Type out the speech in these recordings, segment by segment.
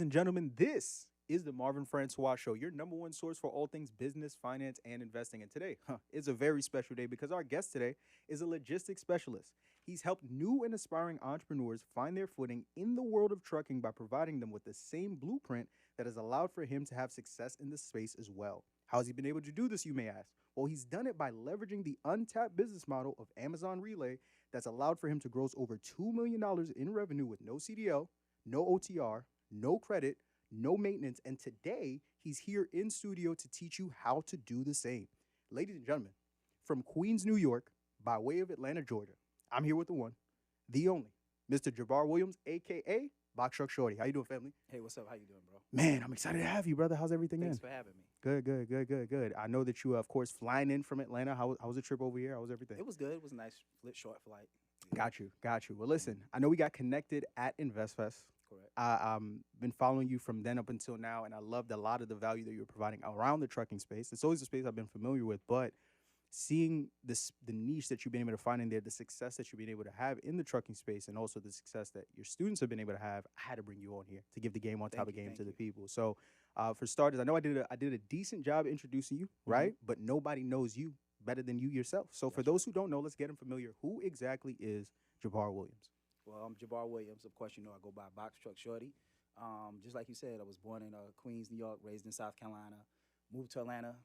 and gentlemen, this is the Marvin Francois Show, your number one source for all things business, finance, and investing. And today is a very special day because our guest today is a logistics specialist. He's helped new and aspiring entrepreneurs find their footing in the world of trucking by providing them with the same blueprint that has allowed for him to have success in this space as well. How's he been able to do this, you may ask? Well, he's done it by leveraging the untapped business model of Amazon Relay that's allowed for him to gross over $2 million in revenue with no CDL, no OTR, no credit, no maintenance, and today he's here in studio to teach you how to do the same. Ladies and gentlemen, from Queens, New York, by way of Atlanta, Georgia, I'm here with the one, the only, Mr. Jabar Williams, aka Box Truck Shorty. How you doing, family? Hey, what's up? How you doing, bro? Man, I'm excited to have you, brother. How's everything Thanks in? for having me. Good. I know that you, of course, flying in from Atlanta. How was the trip over here? How was everything? It was good. It was a nice, short flight. Got you. Well, listen, I know we got connected at InvestFest. Correct. I've been following you from then up until now, and I loved a lot of the value that you were providing around the trucking space. It's always a space I've been familiar with, but seeing the niche that you've been able to find in there, the success that you've been able to have in the trucking space, and also the success that your students have been able to have, I had to bring you on here to give the game on top of game to the people. So, for starters, I know I did a decent job introducing you, right? But nobody knows you better than you yourself. So, for those who don't know, let's get them familiar. Who exactly is Jabar Williams? Well, I'm Jabar Williams. Of course, you know I go by Box Truck Shorty. Just like you said, I was born in Queens, New York, raised in South Carolina, moved to Atlanta,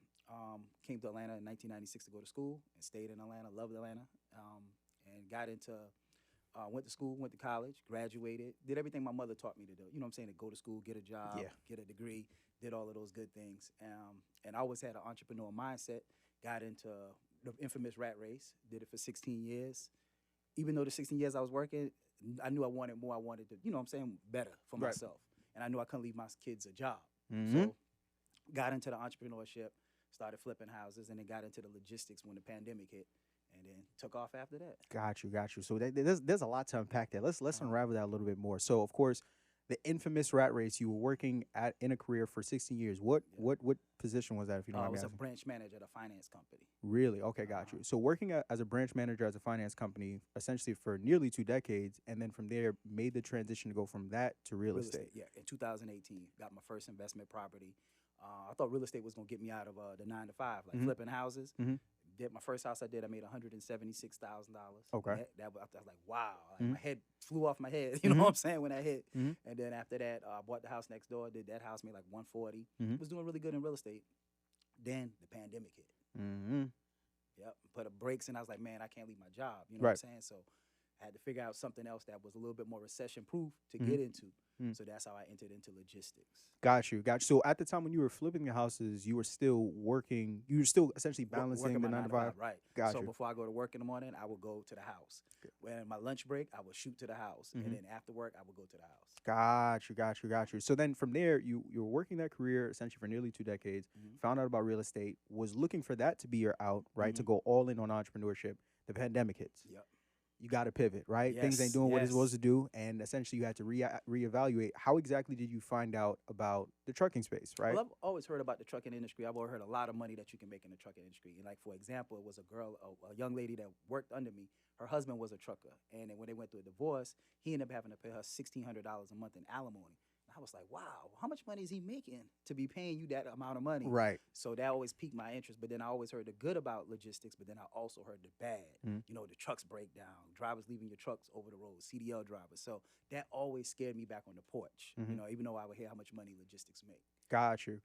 came to Atlanta in 1996 to go to school and stayed in Atlanta, loved Atlanta, and got into, went to school, went to college, graduated, did everything my mother taught me to do. You know what I'm saying? To go to school, get a job, get a degree, did all of those good things. And I always had an entrepreneurial mindset, got into the infamous rat race, did it for 16 years. Even though the 16 years I was working, I knew I wanted more. I wanted to, you know what I'm saying, better for myself. And I knew I couldn't leave my kids a job. So got into the entrepreneurship, started flipping houses, and then got into the logistics when the pandemic hit, and then took off after that. Got you. So there's a lot to unpack there. Let's unravel that a little bit more. So, of course, the infamous rat race, you were working in a career for 16 years. What position was that, if you don't mind me asking? I was a branch manager at a finance company. Really? Okay, got you. So working as a branch manager as a finance company, essentially for nearly 2 decades, and then from there made the transition to go from that to real estate. Yeah, in 2018, got my first investment property. I thought real estate was going to get me out of the 9 to 5, like flipping houses. Did my first house I did, I made $176,000. Okay. I was like, wow. Like my head flew off my head, you know what I'm saying, when that hit. And then after that, I bought the house next door, did that house, made like 140. Was doing really good in real estate. Then the pandemic hit. Yep. Put a brakes, and I was like, man, I can't leave my job. You know what I'm saying? So I had to figure out something else that was a little bit more recession-proof to get into. So that's how I entered into logistics. Got you. So at the time when you were flipping the houses, you were still working. You were still essentially balancing the 9 to 5. Right. So before I go to work in the morning, I would go to the house. When my lunch break, I would shoot to the house, and then after work, I would go to the house. Got you. So then from there, you were working that career essentially for nearly 2 decades. Found out about real estate. Was looking for that to be your out, right? To go all in on entrepreneurship. The pandemic hits. Yep. You got to pivot, right? Yes, Things ain't doing what it's supposed to do, and essentially you had to reevaluate. How exactly did you find out about the trucking space, right? Well, I've always heard about the trucking industry. I've always heard a lot of money that you can make in the trucking industry. And like, for example, it was a young lady that worked under me. Her husband was a trucker, and then when they went through a divorce, he ended up having to pay her $1,600 a month in alimony. I was like, wow, how much money is he making to be paying you that amount of money? Right. So that always piqued my interest. But then I always heard the good about logistics, but then I also heard the bad. You know, the trucks break down, drivers leaving your trucks over the road, CDL drivers. So that always scared me back on the porch, you know, even though I would hear how much money logistics make. Got you.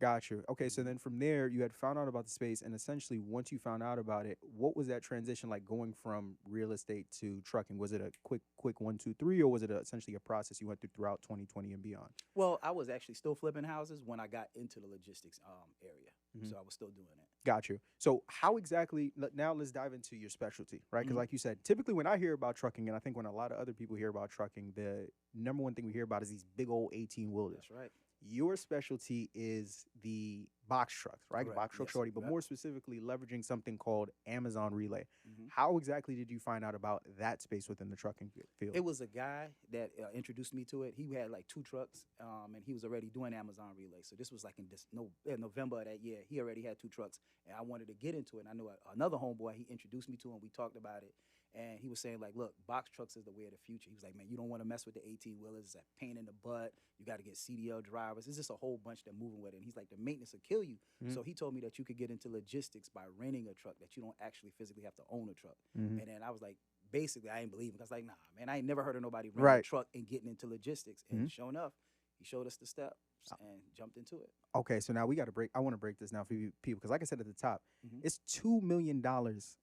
Okay, so then from there, you had found out about the space, and essentially once you found out about it, what was that transition like going from real estate to trucking? Was it a quick 1, 2, 3, or was it essentially a process you went through throughout 2020 and beyond? Well, I was actually still flipping houses when I got into the logistics area, so I was still doing it. Got you. So how exactly, now let's dive into your specialty, right? Because like you said, typically when I hear about trucking, and I think when a lot of other people hear about trucking, the number one thing we hear about is these big old 18-wheelers. That's right. Your specialty is the box trucks, right? Correct. Box truck Yes. shorty, but more specifically leveraging something called Amazon Relay. How exactly did you find out about that space within the trucking field? It was a guy that introduced me to it. He had like 2 trucks, and he was already doing Amazon Relay. So this was like in November of that year. He already had 2 trucks, and I wanted to get into it. And I knew another homeboy he introduced me to, and we talked about it. And he was saying like, look, box trucks is the way of the future. He was like, man, you don't want to mess with the 18-wheelers. It's a pain in the butt. You got to get CDL drivers. It's just a whole bunch that moving with it. And he's like, the maintenance will kill you. Mhm. So he told me that you could get into logistics by renting a truck, that you don't actually physically have to own a truck. Mhm. And then I was like, basically, I ain't believing. I was like, nah, man, I ain't never heard of nobody renting a Right. truck and getting into logistics. And Mhm. sure enough, he showed us the steps and jumped into it. Okay, so now we got to break. I want to break this now for you people because, like I said at the top, Mhm. it's $2 million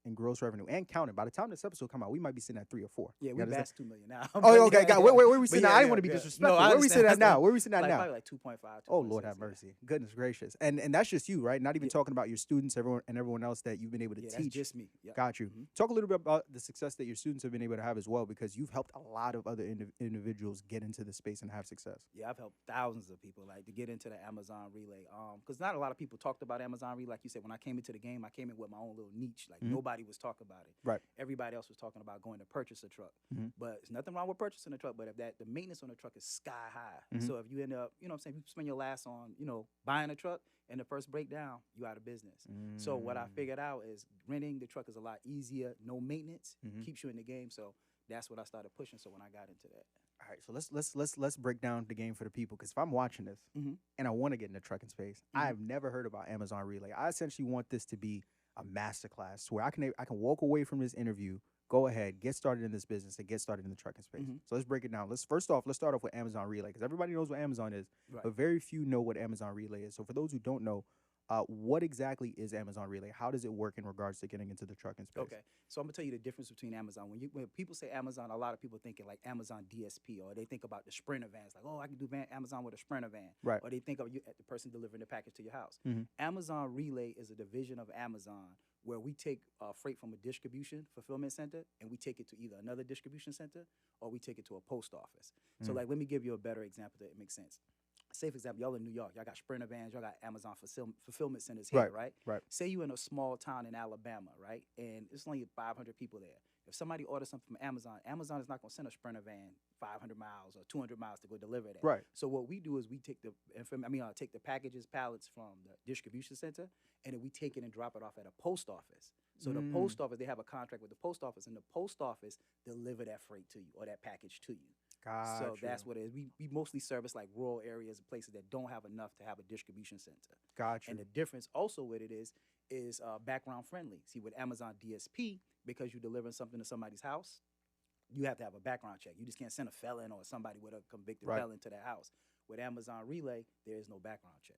in gross revenue and counting. By the time this episode come out, we might be sitting at 3 or 4. Yeah, You we understand? passed 2 million now. Oh, okay. Got where we But sitting? At? I didn't want to be disrespectful. No, I Where we sitting at understand. now? Where we sitting at Like, now? probably like 2.5. Oh, Lord have mercy. Goodness gracious. And that's just you, right? Not even Yeah. talking about your students, everyone else that you've been able to Yeah, teach. that's just me. Yep. Got you. Mhm. Talk a little bit about the success that your students have been able to have as well, because you've helped a lot of other individuals get into the space and have success. Yeah, I've helped thousands of people like to get into the Amazon relay. Because not a lot of people talked about Amazon relay. Like you said, when I came into the game, I came in with my own little niche. Like Mhm. nobody was talking about it. Right. Everybody else was talking about going to purchase a truck. Mhm. But there's nothing wrong with purchasing a truck. But if the maintenance on the truck is sky high. Mhm. So if you end up, you know what I'm saying, if you spend your last on, buying a truck and the first breakdown, you out of business. So what I Mm. figured out is renting the truck is a lot easier, no maintenance, Mhm. keeps you in the game. So that's what I started pushing. So when I got into that. All right, so let's break down the game for the people, because if I'm watching this Mhm. and I want to get in the trucking space, Mhm. I've never heard about Amazon Relay. I essentially want this to be a masterclass where I can walk away from this interview, go ahead, get started in this business, and get started in the trucking space. Mhm. So let's break it down. Let's start off with Amazon Relay, because everybody knows what Amazon is, Right. but very few know what Amazon Relay is. So for those who don't know, what exactly is Amazon Relay? How does it work in regards to getting into the trucking space? Okay, so I'm gonna tell you the difference between Amazon. When people say Amazon, a lot of people thinking like Amazon DSP, or they think about the Sprinter vans, like, oh, I can do Amazon with a Sprinter van, Right. or they think of you the person delivering the package to your house. Mhm. Amazon Relay is a division of Amazon where we take freight from a distribution fulfillment center and we take it to either another distribution center or we take it to a post office. So, Mm. like, let me give you a better example that it makes sense. Say, for example, y'all in New York, y'all got Sprinter vans, y'all got Amazon fulfillment centers here, right? Right. Say you in a small town in Alabama, right? And it's only 500 people there. If somebody orders something from Amazon, Amazon is not going to send a Sprinter van 500 miles or 200 miles to go deliver that. Right. So what we do is we take take the packages, pallets from the distribution center, and then we take it and drop it off at a post office. So the post office, they have a contract with the post office, and the post office deliver that freight to you or that package to you. Got So you. that's what it is. We mostly service like rural areas and places that don't have enough to have a distribution center. Got you. And the difference also with it is background friendly. See, with Amazon DSP, because you're delivering something to somebody's house, you have to have a background check. You just can't send a felon or somebody with a convicted Right. felon to their house. With Amazon Relay, there is no background check.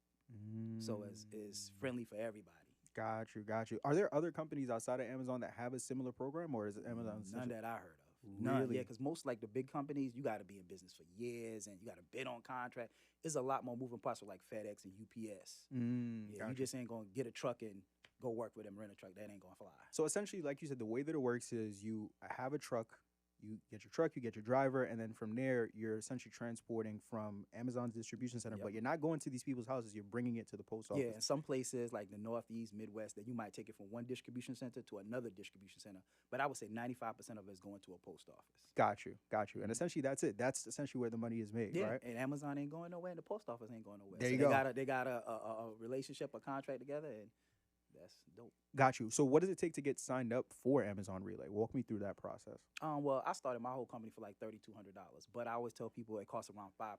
So it's friendly for everybody. Got you. Are there other companies outside of Amazon that have a similar program, or is it Amazon? None that I heard of. None. Really? Yeah, because most like the big companies, you got to be in business for years and you got to bid on contract. There's a lot more moving parts with like FedEx and UPS. Yeah, Got you just ain't gonna get a truck and go work with them, rent a truck. That ain't gonna fly. So essentially, like you said, the way that it works is you have a truck, you get your truck, you get your driver, and then from there, you're essentially transporting from Amazon's distribution center, Yep. but you're not going to these people's houses, you're bringing it to the post office. Yeah, in some places like the Northeast, Midwest, that you might take it from one distribution center to another distribution center. But I would say 95% of it is going to a post office. Got you. And essentially, that's it. That's essentially where the money is made, Yeah, right? and Amazon ain't going nowhere, and the post office ain't going nowhere. There So you they go. They got a relationship, a contract together, and that's dope. Got you. So what does it take to get signed up for Amazon Relay? Walk me through that process. Well, I started my whole company for like $3,200, but I always tell people it costs around $5,000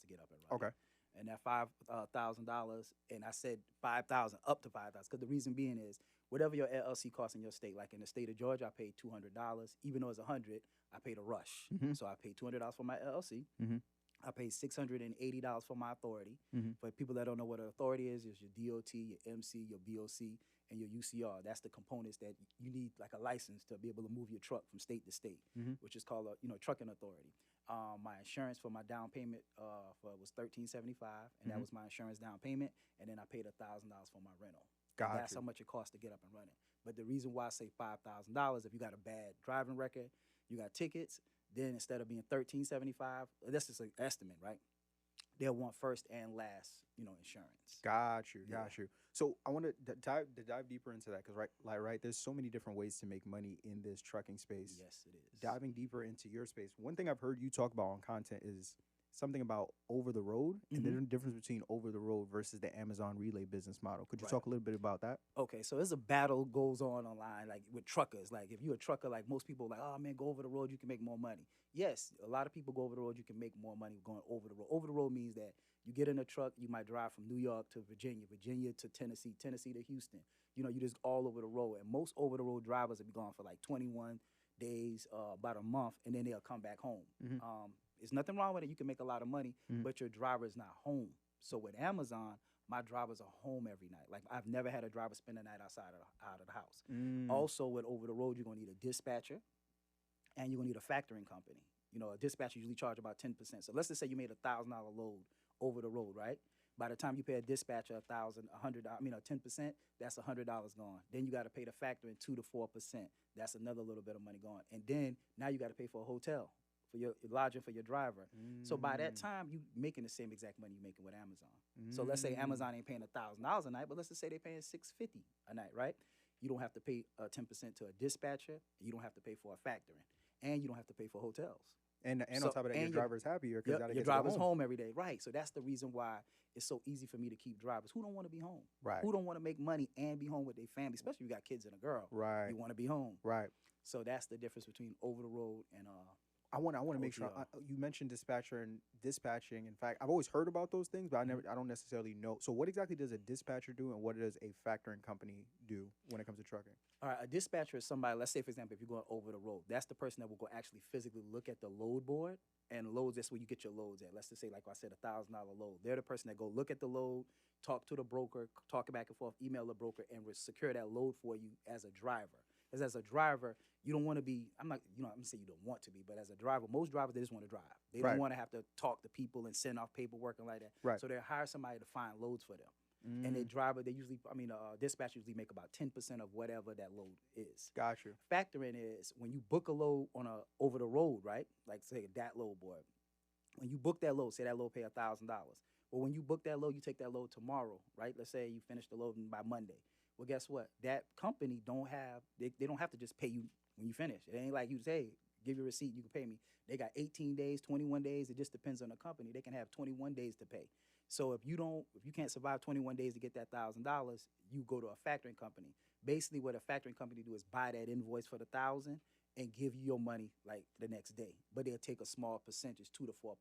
to get up and running. Okay. And that $5,000, and I said 5,000 up to 5,000, because the reason being is whatever your LLC costs in your state, like in the state of Georgia, I paid $200. Even though it's $100, I paid a rush. Mhm. So I paid $200 for my LLC. Mhm. I paid $680 for my authority. Mhm. For people that don't know what an authority is your DOT, your MC, your BOC, and your UCR. That's the components that you need, like a license to be able to move your truck from state to state, Mhm. which is called a trucking authority. My insurance for my down payment was $1,375, and that Mhm. was my insurance down payment. And then I paid $1,000 for my rental. Got That's you. how much it costs to get up and running. But the reason why I say $5,000, if you got a bad driving record, you got tickets, then instead of being $1,375, that's just an estimate, right? They'll want first and last, insurance. Got you. Yeah. So I want to dive deeper into that, because there's so many different ways to make money in this trucking space. Yes, it is. Diving deeper into your space, one thing I've heard you talk about on content is something about over the road and the Mhm. difference between over the road versus the Amazon relay business model. Could you Right. talk a little bit about that? Okay, so there's a battle goes on online, like with truckers. Like if you're a trucker, like most people, like, oh man, go over the road, you can make more money. Yes, a lot of people go over the road, you can make more money going over the road. Over the road means that you get in a truck, you might drive from New York to Virginia, Virginia to Tennessee, Tennessee to Houston. You know, you just all over the road. And most over the road drivers will be gone for like 21 days, about a month, and then they'll come back home. Mm-hmm. There's nothing wrong with it. You can make a lot of money, Mm-hmm. but your driver is not home. So with Amazon, my drivers are home every night. Like I've never had a driver spend the night out of the house. Mm. Also, with over the road, you're gonna need a dispatcher, and you're gonna need a factoring company. You know, a dispatcher usually charge about 10%. So let's just say you made $1,000 load over the road, right? By the time you pay a dispatcher a 10%, that's $100 gone. Then you got to pay the factoring 2 to 4%. That's another little bit of money gone. And then now you got to pay for a hotel, for your lodging for your driver. So by that time, you making the same exact money you're making with Amazon. So let's say Amazon ain't paying $1,000 a night, but let's just say they're paying $650 a night, right? You don't have to pay 10% to a dispatcher. You don't have to pay for a factoring, and you don't have to pay for hotels. And So- on top of that, your and your- driver's happier because Your driver's home every day, right? So that's the reason why it's so easy for me to keep drivers who don't want to be home, Right. who don't want to make money and be home with their family, especially if you got kids and a girl. Right. You want to be home. Right. So that's the difference between over the road and I want to make sure OTR. you mentioned dispatcher and dispatching. In fact, I've always heard about those things, but Mm-hmm. I don't necessarily know. So, what exactly does a dispatcher do, and what does a factoring company do when it comes to trucking? All right, a dispatcher is somebody, let's say, for example, if you're going over the road, that's the person that will go actually physically look at the load board, and loads, that's where you get your loads at. Let's just say, like I said, $1,000 load. They're the person that go look at the load, talk to the broker, talk back and forth, email the broker, and secure that load for you as a driver. Because as a driver, you don't want to be, I'm not going to say you don't want to be, but as a driver, most drivers, they just want to drive. They Right. don't want to have to talk to people and send off paperwork and like that. Right. So they hire somebody to find loads for them. And the driver, dispatch usually make about 10% of whatever that load is. Got you. Factoring is when you book a load on a over the road, right? Like say that load boy. When you book that load, say that load pay $1,000. Well, when you book that load, you take that load tomorrow, right? Let's say you finish the load by Monday. Well, guess what? That company they don't have to just pay you when you finish. It ain't like you say, give your receipt, you can pay me. They got 18 days, 21 days. It just depends on the company. They can have 21 days to pay. So if you can't survive 21 days to get that $1,000, you go to a factoring company. Basically, what a factoring company do is buy that invoice for the 1,000 and give you your money like the next day. But they'll take a small percentage, 2 to 4%.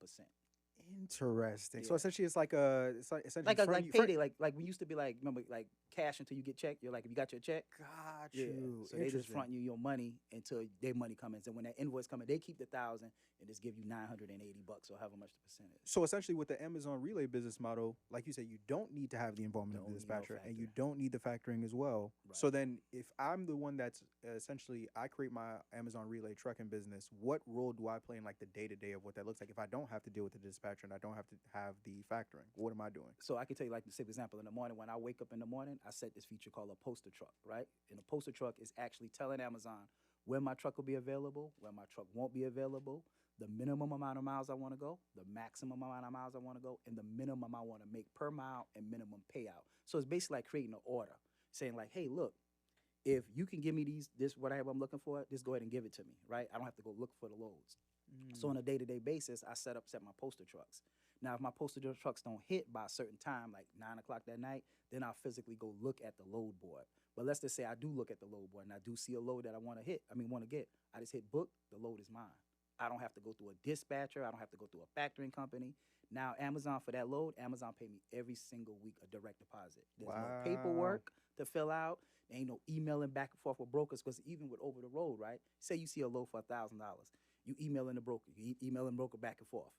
Interesting. So Yeah. essentially, it's like essentially Like payday, like we used to be like, remember, like cash until you get checked. You're like, if you got your check, Got yeah. you. So they just front you your money until their money comes. And when that invoice comes, they keep the 1,000 and just give you $980 or however much the percentage. So essentially, with the Amazon relay business model, like you said, you don't need to have the involvement of Don't the need no dispatcher, and you factoring. don't need the factoring as well. Right. So then, if I'm the one that's essentially, I create my Amazon relay trucking business, what role do I play in like the day to day of what that looks like? If I don't have to deal with the dispatcher and I don't have to have the factoring, what am I doing? So I can tell you, like, for example, in the morning when I wake up in the morning, I set this feature called a poster truck, right? And a poster truck is actually telling Amazon when my truck will be available, when my truck won't be available, the minimum amount of miles I want to go, the maximum amount of miles I want to go, and the minimum I want to make per mile and minimum payout. So it's basically like creating an order, saying like, hey, look, if you can give me this whatever I'm looking for, just go ahead and give it to me, right? I don't have to go look for the loads. So on a day-to-day basis, I set my poster trucks. Now, if my poster trucks don't hit by a certain time, like 9 o'clock that night, then I'll physically go look at the load board. But let's just say I do look at the load board and I do see a load that I want to get. I just hit book, the load is mine. I don't have to go through a dispatcher. I don't have to go through a factoring company. Now, Amazon, for that load, Amazon pay me every single week a direct deposit. There's no paperwork to fill out. There ain't no emailing back and forth with brokers, because even with over the road, right? Say you see a load for $1,000. You emailing the broker. You emailing broker back and forth.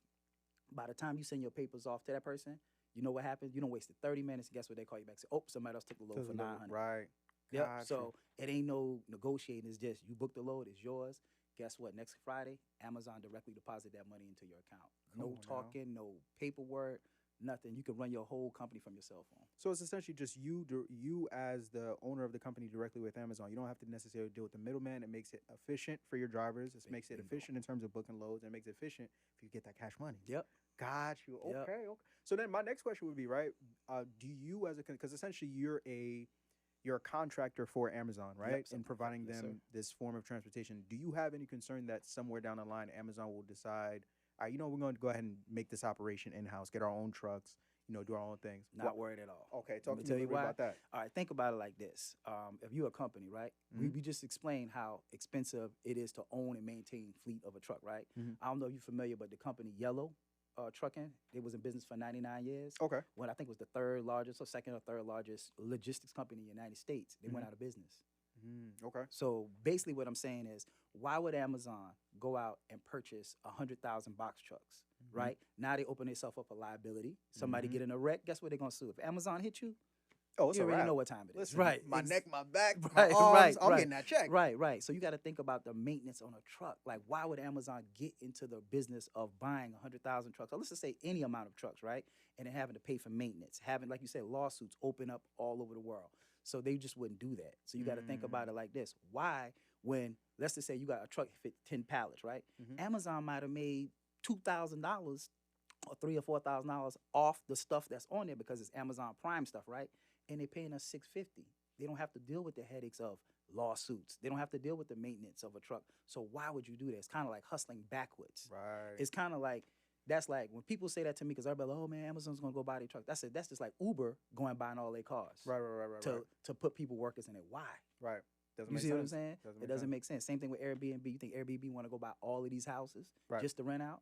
By the time you send your papers off to that person, you know what happens? You don't wasted 30 minutes. Guess what? They call you back and say, oh, somebody else took the load for $900. Right. Yep. Gotcha. So it ain't no negotiating. It's just you book the load. It's yours. Guess what? Next Friday, Amazon directly deposit that money into your account. Come No on now. talking, no paperwork, nothing. You can run your whole company from your cell phone. So it's essentially just you as the owner of the company directly with Amazon. You don't have to necessarily deal with the middleman. It makes it efficient for your drivers. It makes it Bingo. efficient in terms of booking loads, and it makes it efficient if you get that cash money. Yep. Got you. Okay. Yep. Okay. So then my next question would be, right? Do you because essentially you're a contractor for Amazon, right? Yep, In providing yes, them sir. this form of transportation. Do you have any concern that somewhere down the line Amazon will decide, all right, we're going to go ahead and make this operation in-house, get our own trucks, do our own things. Not worried at all. Okay, Let talk me to tell me a you little bit why. about that. All right, think about it like this. If you're a company, right? We just explained how expensive it is to own and maintain fleet of a truck, right? I don't know if you're familiar, but the company Yellow Trucking, it was in business for 99 years. Okay. When I think it was the third largest or second or third largest logistics company in the United States, they went out of business. Okay. So basically what I'm saying is, why would Amazon go out and purchase 100,000 box trucks, right? Now they open themselves up for liability. Somebody get in a wreck, guess what they're going to sue? If Amazon hit you, it's you a already wrap. know what time it is. Listen, right. My neck, my back, right, my arms, right, I'm right. getting that check. Right. So you got to think about the maintenance on a truck. Like, why would Amazon get into the business of buying 100,000 trucks, or let's just say any amount of trucks, right? And then having to pay for maintenance, having, like you said, lawsuits open up all over the world. So they just wouldn't do that. So you got to think about it like this. Why, when, let's just say you got a truck fit 10 pallets, right? Amazon might have made $2,000 or $3,000 or $4,000 off the stuff that's on there because it's Amazon Prime stuff, right? And they're paying us $650. They don't have to deal with the headaches of lawsuits. They don't have to deal with the maintenance of a truck. So why would you do that? It's kind of like hustling backwards. Right. It's kind of like, that's like when people say that to me, because everybody like, oh man, Amazon's gonna go buy their truck. That's just like Uber going and buying all their cars. Right. To put people workers in it. Why? Right. You see what I'm saying? It doesn't make sense. Same thing with Airbnb. You think Airbnb want to go buy all of these houses just to rent out?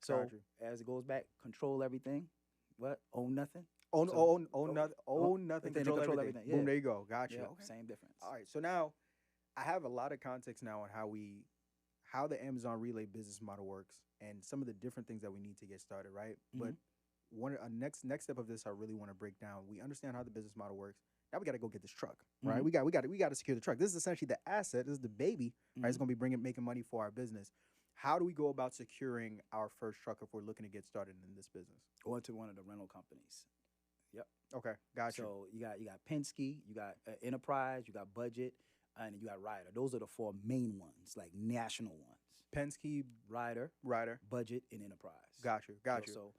So as it goes back, control everything. What? Own nothing. Own nothing. Control everything. Yeah. Boom. There you go. Gotcha. Yeah, Okay. Same difference. All right. So now I have a lot of context now on how the Amazon Relay business model works and some of the different things that we need to get started, right? But next step of this, I really want to break down. We understand how the business model works. Now we got to go get this truck, right? We got to secure the truck. This is essentially the asset. This is the baby, right? It's going to be making money for our business. How do we go about securing our first truck if we're looking to get started in this business? Or to one of the rental companies. Yep. Okay, gotcha. So you got Penske, you got Enterprise, you got Budget, and you got Ryder. Those are the four main ones, like national ones. Penske, Ryder, Budget, and Enterprise. Got you. So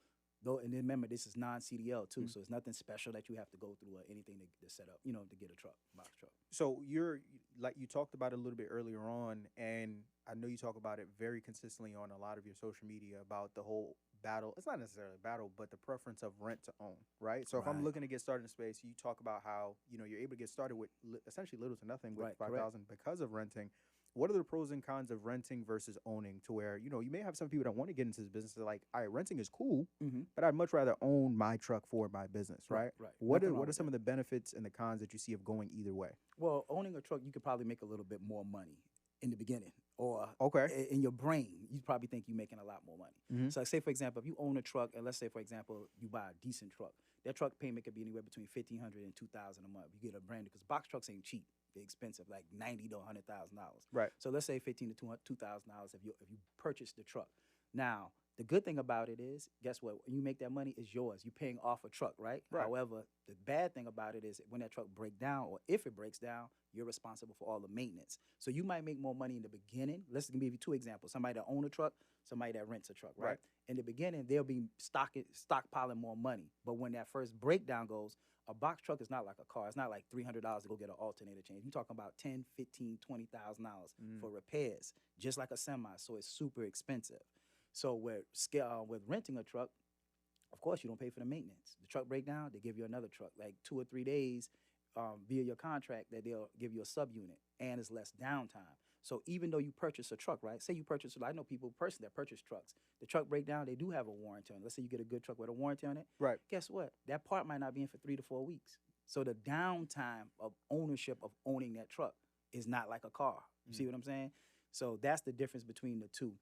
and then remember, this is non-CDL too, so it's nothing special that you have to go through or anything to set up, to get a box truck. So you're like you talked about it a little bit earlier on, and I know you talk about it very consistently on a lot of your social media about the whole battle. It's not necessarily a battle, but the preference of rent to own, right? So if I'm looking to get started in space, you talk about how you're able to get started with essentially little to nothing with 5,000 because of renting. What are the pros and cons of renting versus owning, to where you may have some people that want to get into this business? They're like, all right, renting is cool, but I'd much rather own my truck for my business, right? Right. What are some of the benefits and the cons that you see of going either way? Well, owning a truck, you could probably make a little bit more money in the beginning, or in your brain, you probably think you're making a lot more money. So, like, say for example, if you own a truck, and let's say for example you buy a decent truck, that truck payment could be anywhere between $1,500 and $2,000 a month. You get a brand new, because box trucks ain't cheap; they're expensive, like $90,000 to $100,000. Right. So let's say $1,500 to $2,000 if you purchase the truck. Now, the good thing about it is, guess what? When you make that money, it's yours. You're paying off a truck, right? However, the bad thing about it is when that truck breaks down, or if it breaks down, you're responsible for all the maintenance. So you might make more money in the beginning. Let's give you two examples. Somebody that owns a truck, somebody that rents a truck, right? In the beginning, they'll be stockpiling more money. But when that first breakdown goes, a box truck is not like a car. It's not like $300 to go get an alternator change. You're talking about $10,000, $15,000, $20,000 for repairs, just like a semi. So it's super expensive. So with renting a truck, of course, you don't pay for the maintenance. The truck breakdown, they give you another truck, like 2 or 3 days via your contract, that they'll give you a subunit, and it's less downtime. So even though you purchase a truck, right? Say you purchase, I know people personally that purchase trucks. The truck breakdown, they do have a warranty on it. Let's say you get a good truck with a warranty on it. Right. Guess what? That part might not be in for 3 to 4 weeks. So the downtime of ownership of owning that truck is not like a car. You see what I'm saying? So that's the difference between the two.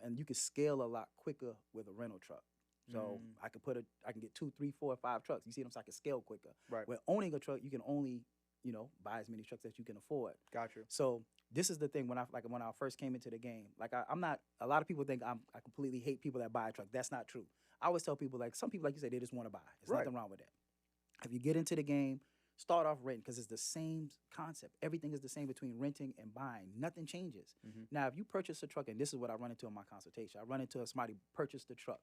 And you can scale a lot quicker with a rental truck. So I can get 2, 3, 4, 5 trucks. You see what I'm saying? I can scale quicker. Right. With owning a truck, you can only, buy as many trucks as you can afford. Gotcha. So this is the thing when I first came into the game. Like I'm not. A lot of people think I completely hate people that buy a truck. That's not true. I always tell people, like, some people, like you said, they just want to buy. There's nothing wrong with that. If you get into the game, start off renting, because it's the same concept. Everything is the same between renting and buying. Nothing changes. Now, if you purchase a truck, and this is what I run into in my consultation, I run into somebody purchased the truck.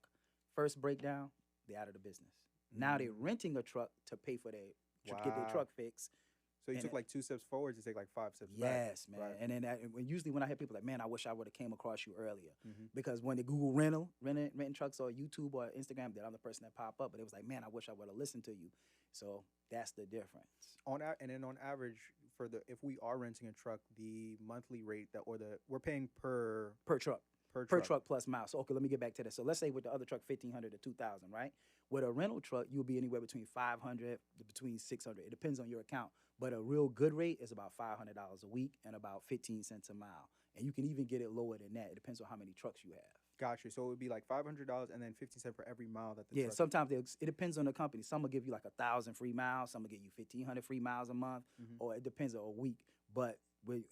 First breakdown, they're out of the business. Now they're renting a truck to pay for get their truck fixed. So you And took like 2 steps forward to take like 5 steps back. yes, man. Right. And then usually when I hear people like, man, I wish I would have came across you earlier. Mhm. Because when they Google renting trucks or YouTube or Instagram, then I'm the person that pop up. But it was like, man, I wish I would have listened to you. So that's the difference. And then on average, for the if we are renting a truck, the monthly rate that or the we're paying per Per truck. per Per truck. truck plus miles. So okay, let me get back to this. So let's say with the other truck, 1,500 to 2,000, right? With a rental truck, you'll be anywhere between 500 to between 600. It depends on your account. But a real good rate is about $500 a week and about 15 cents a mile. And you can even get it lower than that. It depends on how many trucks you have. Got you. So it would be like $500 and then 15 cents for every mile that the Yeah, truck. sometimes it depends on the company. Some will give you like 1,000 free miles. Some will give you 1,500 free miles a month, Mhm. or it depends on a week. But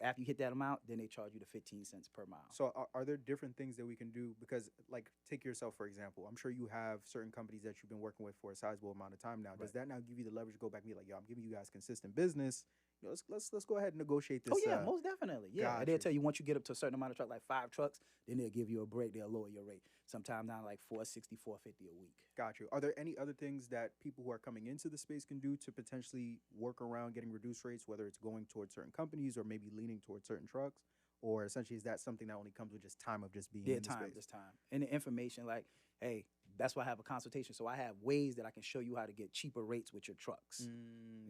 after you hit that amount, then they charge you the 15 cents per mile. So are there different things that we can do? Because like take yourself for example. I'm sure you have certain companies that you've been working with for a sizable amount of time now. Does Right. that now give you the leverage to go back and be like, yo, I'm giving you guys consistent business. You know, let's go ahead and negotiate this. Oh yeah, most definitely. Yeah, and got they'll you. tell you once you get up to a certain amount of truck, like 5 trucks, then they'll give you a break. They'll lower your rate. Sometimes down to like 460, 450 a week. Got you. Are there any other things that people who are coming into the space can do to potentially work around getting reduced rates, whether it's going towards certain companies or maybe leaning towards certain trucks? Or essentially, is that something that only comes with just time of just being Yeah, in the time, space? just time. And the information, like, hey, that's why I have a consultation. So I have ways that I can show you how to get cheaper rates with your trucks.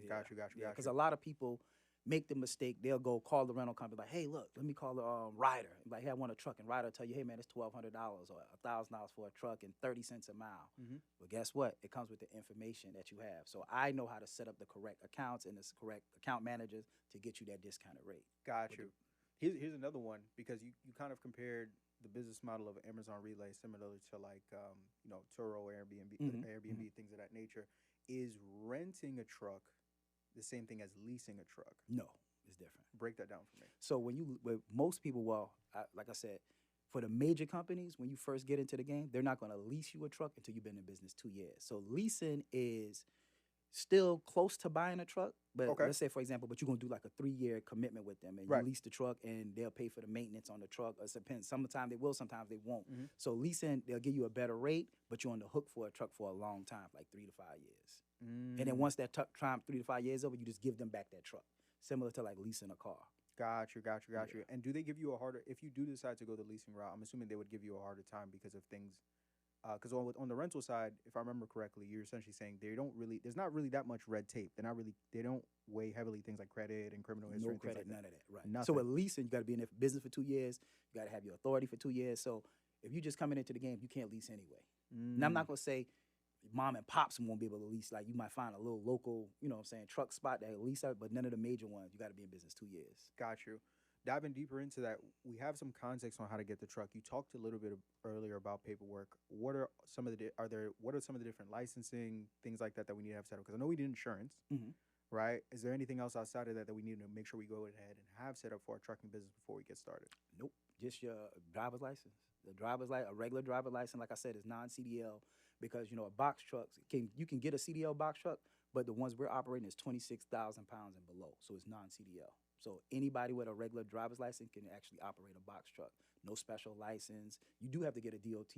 Got you, got you, got Because you. a lot of people make the mistake. They'll go call the rental company like, hey, look, let me call the Ryder. Like, hey, I want a truck, and Ryder will tell you, hey, man, it's $1,200 or $1,000 for a truck and 30 cents a mile. Mhm. But guess what? It comes with the information that you have. So I know how to set up the correct accounts and the correct account managers to get you that discounted rate. Got With you. Here's another one because you kind of compared the business model of Amazon Relay similarly to like Turo, Airbnb, Mhm, Airbnb, things of that nature. Is renting a truck the same thing as leasing a truck? No, it's different. Break that down for me. So with most people, like I said, for the major companies, when you first get into the game, they're not going to lease you a truck until you've been in business 2 years. So leasing is still close to buying a truck, but Okay. let's say, for example, but you're going to do like a 3-year commitment with them, and Right. you lease the truck, and they'll pay for the maintenance on the truck. It depends. Sometimes they will, sometimes they won't. Mhm. So leasing, they'll give you a better rate, but you're on the hook for a truck for a long time, like 3 to 5 years. And then once that time 3 to 5 years over, you just give them back that truck, similar to like leasing a car. Got you. Yeah. And do they give you a harder if you do decide to go the leasing route? I'm assuming they would give you a harder time because of things. Because on the rental side, if I remember correctly, you're essentially saying there's not really that much red tape. They don't weigh heavily things like credit and criminal history No and things credit, like none of that. Right. Nothing. So with leasing, you got to be in the business for 2 years. You got to have your authority for 2 years. So if you're just coming into the game, you can't lease anyway. Now, I'm not going to say mom and pops won't be able to lease. Like, you might find a little local, truck spot that lease out, but none of the major ones. You got to be in business 2 years. Got you. Diving deeper into that, we have some context on how to get the truck. You talked a little bit earlier about paperwork. What are some of the different licensing things like that we need to have set up? Because I know we need insurance, Mhm. right? Is there anything else outside of that we need to make sure we go ahead and have set up for our trucking business before we get started? Nope. Just your driver's license. A regular driver's license, like I said, is non-CDL because, a box truck, you can get a CDL box truck, but the ones we're operating is 26,000 pounds and below. So it's non-CDL. So anybody with a regular driver's license can actually operate a box truck. No special license. You do have to get a DOT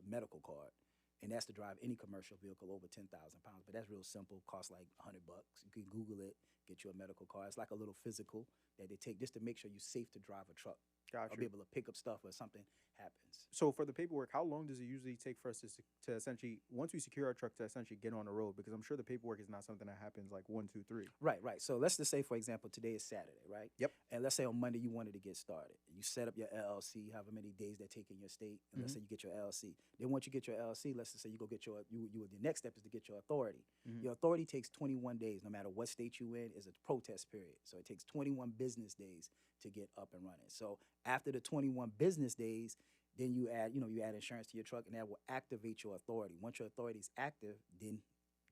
medical card, and that's to drive any commercial vehicle over 10,000 pounds. But that's real simple. Costs like $100. You can Google it, get you a medical card. It's like a little physical that they take just to make sure you're safe to drive a truck. Got Or you. be able to pick up stuff or something happens. So for the paperwork, how long does it usually take for us to essentially once we secure our truck to essentially get on the road? Because I'm sure the paperwork is not something that happens like 1, 2, 3. Right. So let's just say, for example, today is Saturday, right? Yep. And let's say on Monday you wanted to get started. You set up your LLC, however many days that take in your state, and let's say you get your LLC. Then once you get your LLC, let's just say you go get the next step is to get your authority. Mhm. Your authority takes 21 days, no matter what state you in, is a protest period. So it takes 21 business days to get up and running. So after the 21 business days, then you add insurance to your truck, and that will activate your authority. Once your authority is active, then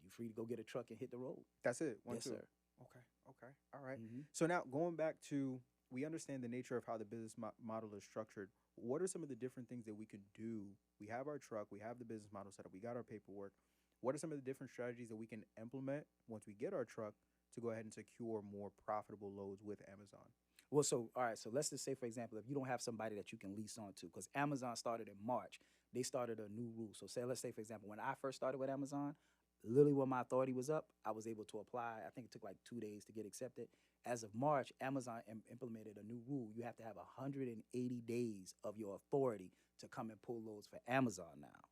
you're free to go get a truck and hit the road. That's it. One, Yes, two. sir. Okay. All right. Mhm. So now going back to we understand the nature of how the business model is structured. What are some of the different things that we could do? We have our truck, we have the business model set up, we got our paperwork. What are some of the different strategies that we can implement once we get our truck to go ahead and secure more profitable loads with Amazon? Well, all right, so let's just say, for example, if you don't have somebody that you can lease on to, because Amazon started in March, they started a new rule. So let's say, for example, when I first started with Amazon, Literally, when my authority was up, I was able to apply. I think it took like 2 days to get accepted. As of March, Amazon implemented a new rule. You have to have 180 days of your authority to come and pull loads for Amazon now.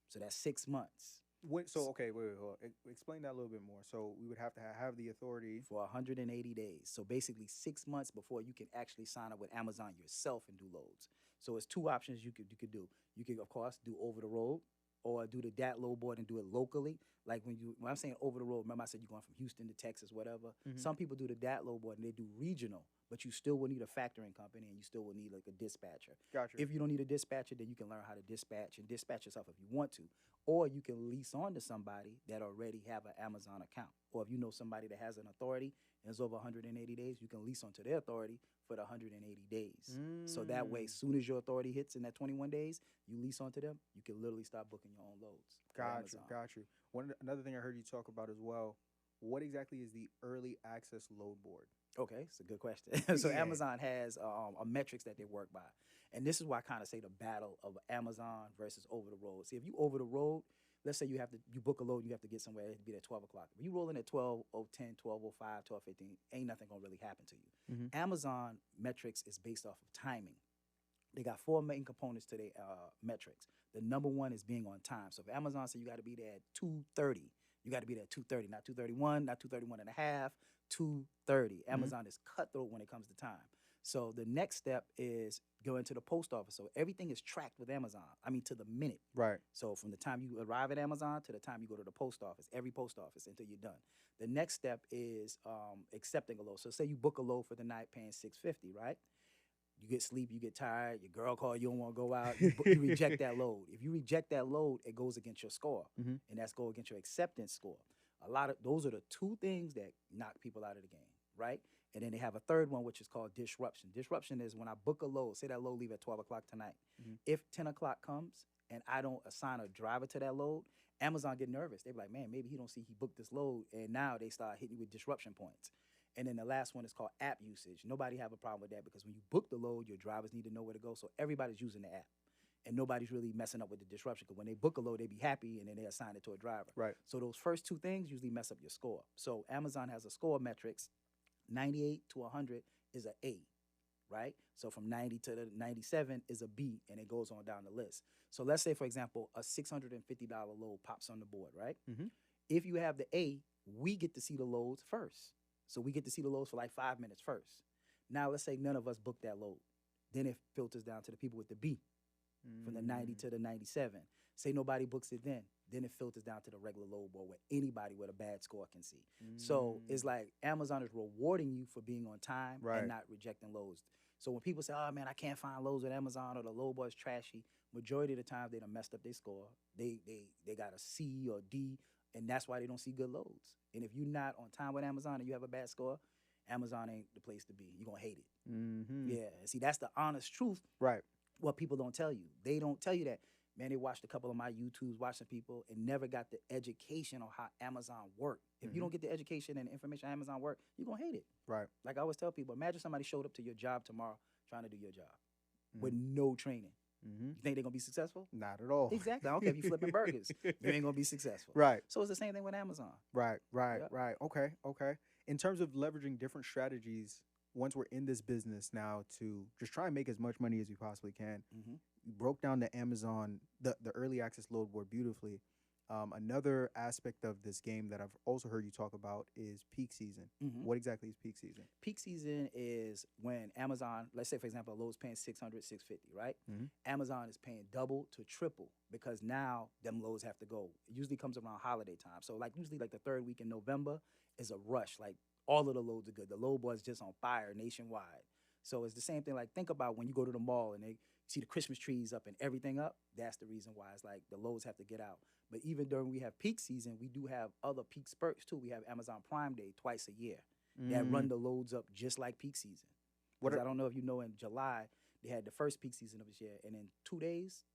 So that's 6 months. So okay, wait, hold on. Explain that a little bit more. So we would have to have the authority. For 180 days. So basically 6 months before you can actually sign up with Amazon yourself and do loads. So it's two options you could do. You could, of course, do over the road or do the DAT load board and do it locally. Like when I'm saying over the road, remember I said you're going from Houston to Texas, whatever. Mhm. Some people do the DAT load board and they do regional, but you still will need a factoring company and you still will need like a dispatcher. Gotcha. If you don't need a dispatcher, then you can learn how to dispatch and dispatch yourself if you want to. Or you can lease on to somebody that already have an Amazon account. Or if you know somebody that has an authority and it's over 180 days, you can lease onto their authority for the 180 days. So that way, as soon as your authority hits in that 21 days, you lease onto them, you can literally start booking your own loads. Got you. Another thing I heard you talk about as well, what exactly is the early access load board? Okay, it's a good question. So Yeah. Amazon has a metrics that they work by. And this is why I kind of say the battle of Amazon versus over the road. See, if you over the road, let's say you book a load, you have to get somewhere, it be at 12 o'clock. If you roll in at 12:10, 12:05, 12:15, ain't nothing gonna really happen to you. Mhm. Amazon metrics is based off of timing. They got four main components to their metrics. The number one is being on time. So if Amazon said you got to be there at 2:30, you got to be there at 2:30, not 2:31, not 2:31 and a half, 2:30. Amazon is cutthroat when it comes to time. So the next step is going to the post office. So everything is tracked with Amazon. I mean, to the minute. Right. So from the time you arrive at Amazon to the time you go to the post office, every post office until you're done. The next step is accepting a load. So say you book a load for the night paying $650, right? You get sleep, you get tired, your girl call, you don't want to go out, you reject that load. If you reject that load, it goes against your score, Mhm. and that's go against your acceptance score. Those are the two things that knock people out of the game, right? And then they have a third one, which is called disruption. Disruption is when I book a load, say that load leave at 12 o'clock tonight. Mhm. If 10 o'clock comes and I don't assign a driver to that load, Amazon get nervous. They be like, man, maybe he don't see he booked this load, and now they start hitting you with disruption points. And then the last one is called app usage. Nobody have a problem with that because when you book the load, your drivers need to know where to go. So everybody's using the app. And nobody's really messing up with the disruption because when they book a load, they be happy and then they assign it to a driver. Right. So those first two things usually mess up your score. So Amazon has a score metrics. 98 to 100 is an A, right? So from 90 to the 97 is a B, and it goes on down the list. So let's say, for example, a $650 load pops on the board, right? Mhm. If you have the A, we get to see the loads first. So we get to see the loads for like 5 minutes first. Now, let's say none of us booked that load. Then it filters down to the people with the B from the 90 to the 97. Say nobody books it then it filters down to the regular load board where anybody with a bad score can see. So it's like Amazon is rewarding you for being on time Right. and not rejecting loads. So when people say, oh man, I can't find loads with Amazon or the load board is trashy, majority of the time they done messed up their score. They got a C or D, and that's why they don't see good loads. And if you're not on time with Amazon and you have a bad score, Amazon ain't the place to be. You're going to hate it. Mhm. Yeah. See, that's the honest truth. Right. What people don't tell you. They don't tell you that. Man, they watched a couple of my YouTubes, watched some people, and never got the education on how Amazon work. If you don't get the education and the information on Amazon work, you're going to hate it. Right. Like I always tell people, imagine somebody showed up to your job tomorrow trying to do your job with no training. Mhm. You think they're going to be successful? Not at all. Exactly. I don't care if you flipping burgers. You ain't going to be successful. Right. So it's the same thing with Amazon. Right. Yep. Okay. In terms of leveraging different strategies, once we're in this business now to just try and make as much money as we possibly can, Mm-hmm. you broke down the Amazon, the early access load board beautifully. Another aspect of this game that I've also heard you talk about is peak season. Mm-hmm. What exactly is peak season? Peak season is when Amazon, let's say for example, a load's paying 600, 650, right? Mhm. Amazon is paying double to triple because now them loads have to go. It usually comes around holiday time. So like usually like the third week in November is a rush. Like all of the loads are good. The load board's just on fire nationwide. So it's the same thing. Like think about when you go to the mall and they see the Christmas trees up and everything up. That's the reason why it's like the loads have to get out. But even during we have peak season, we do have other peak spurts too. We have Amazon Prime Day twice a year that run the loads up just like peak season. What 'Cause are- I don't know if you know, in July they had the first peak season of this year, and in 2 days,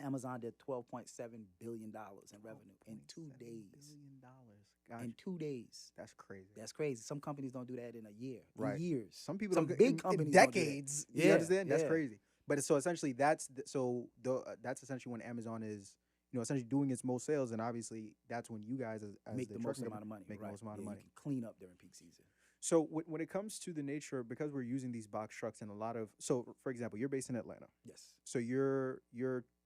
Amazon did $12.7 billion in revenue in 2 days. $1 billion. In Gosh, 2 days. that's crazy. That's crazy. Some companies don't do that in a year, Right. in years. Some people Some don't big in companies don't do that. decades. You Yeah, understand? That's yeah. crazy. But so essentially, that's essentially when Amazon is essentially doing its most sales, and obviously that's when you guys as Make the the truck most company amount of money. make the Right. most amount of Yeah, money. you can clean up during peak season. So when it comes to the nature, because we're using these box trucks and a lot of, so for example, you're based in Atlanta, Yes. so your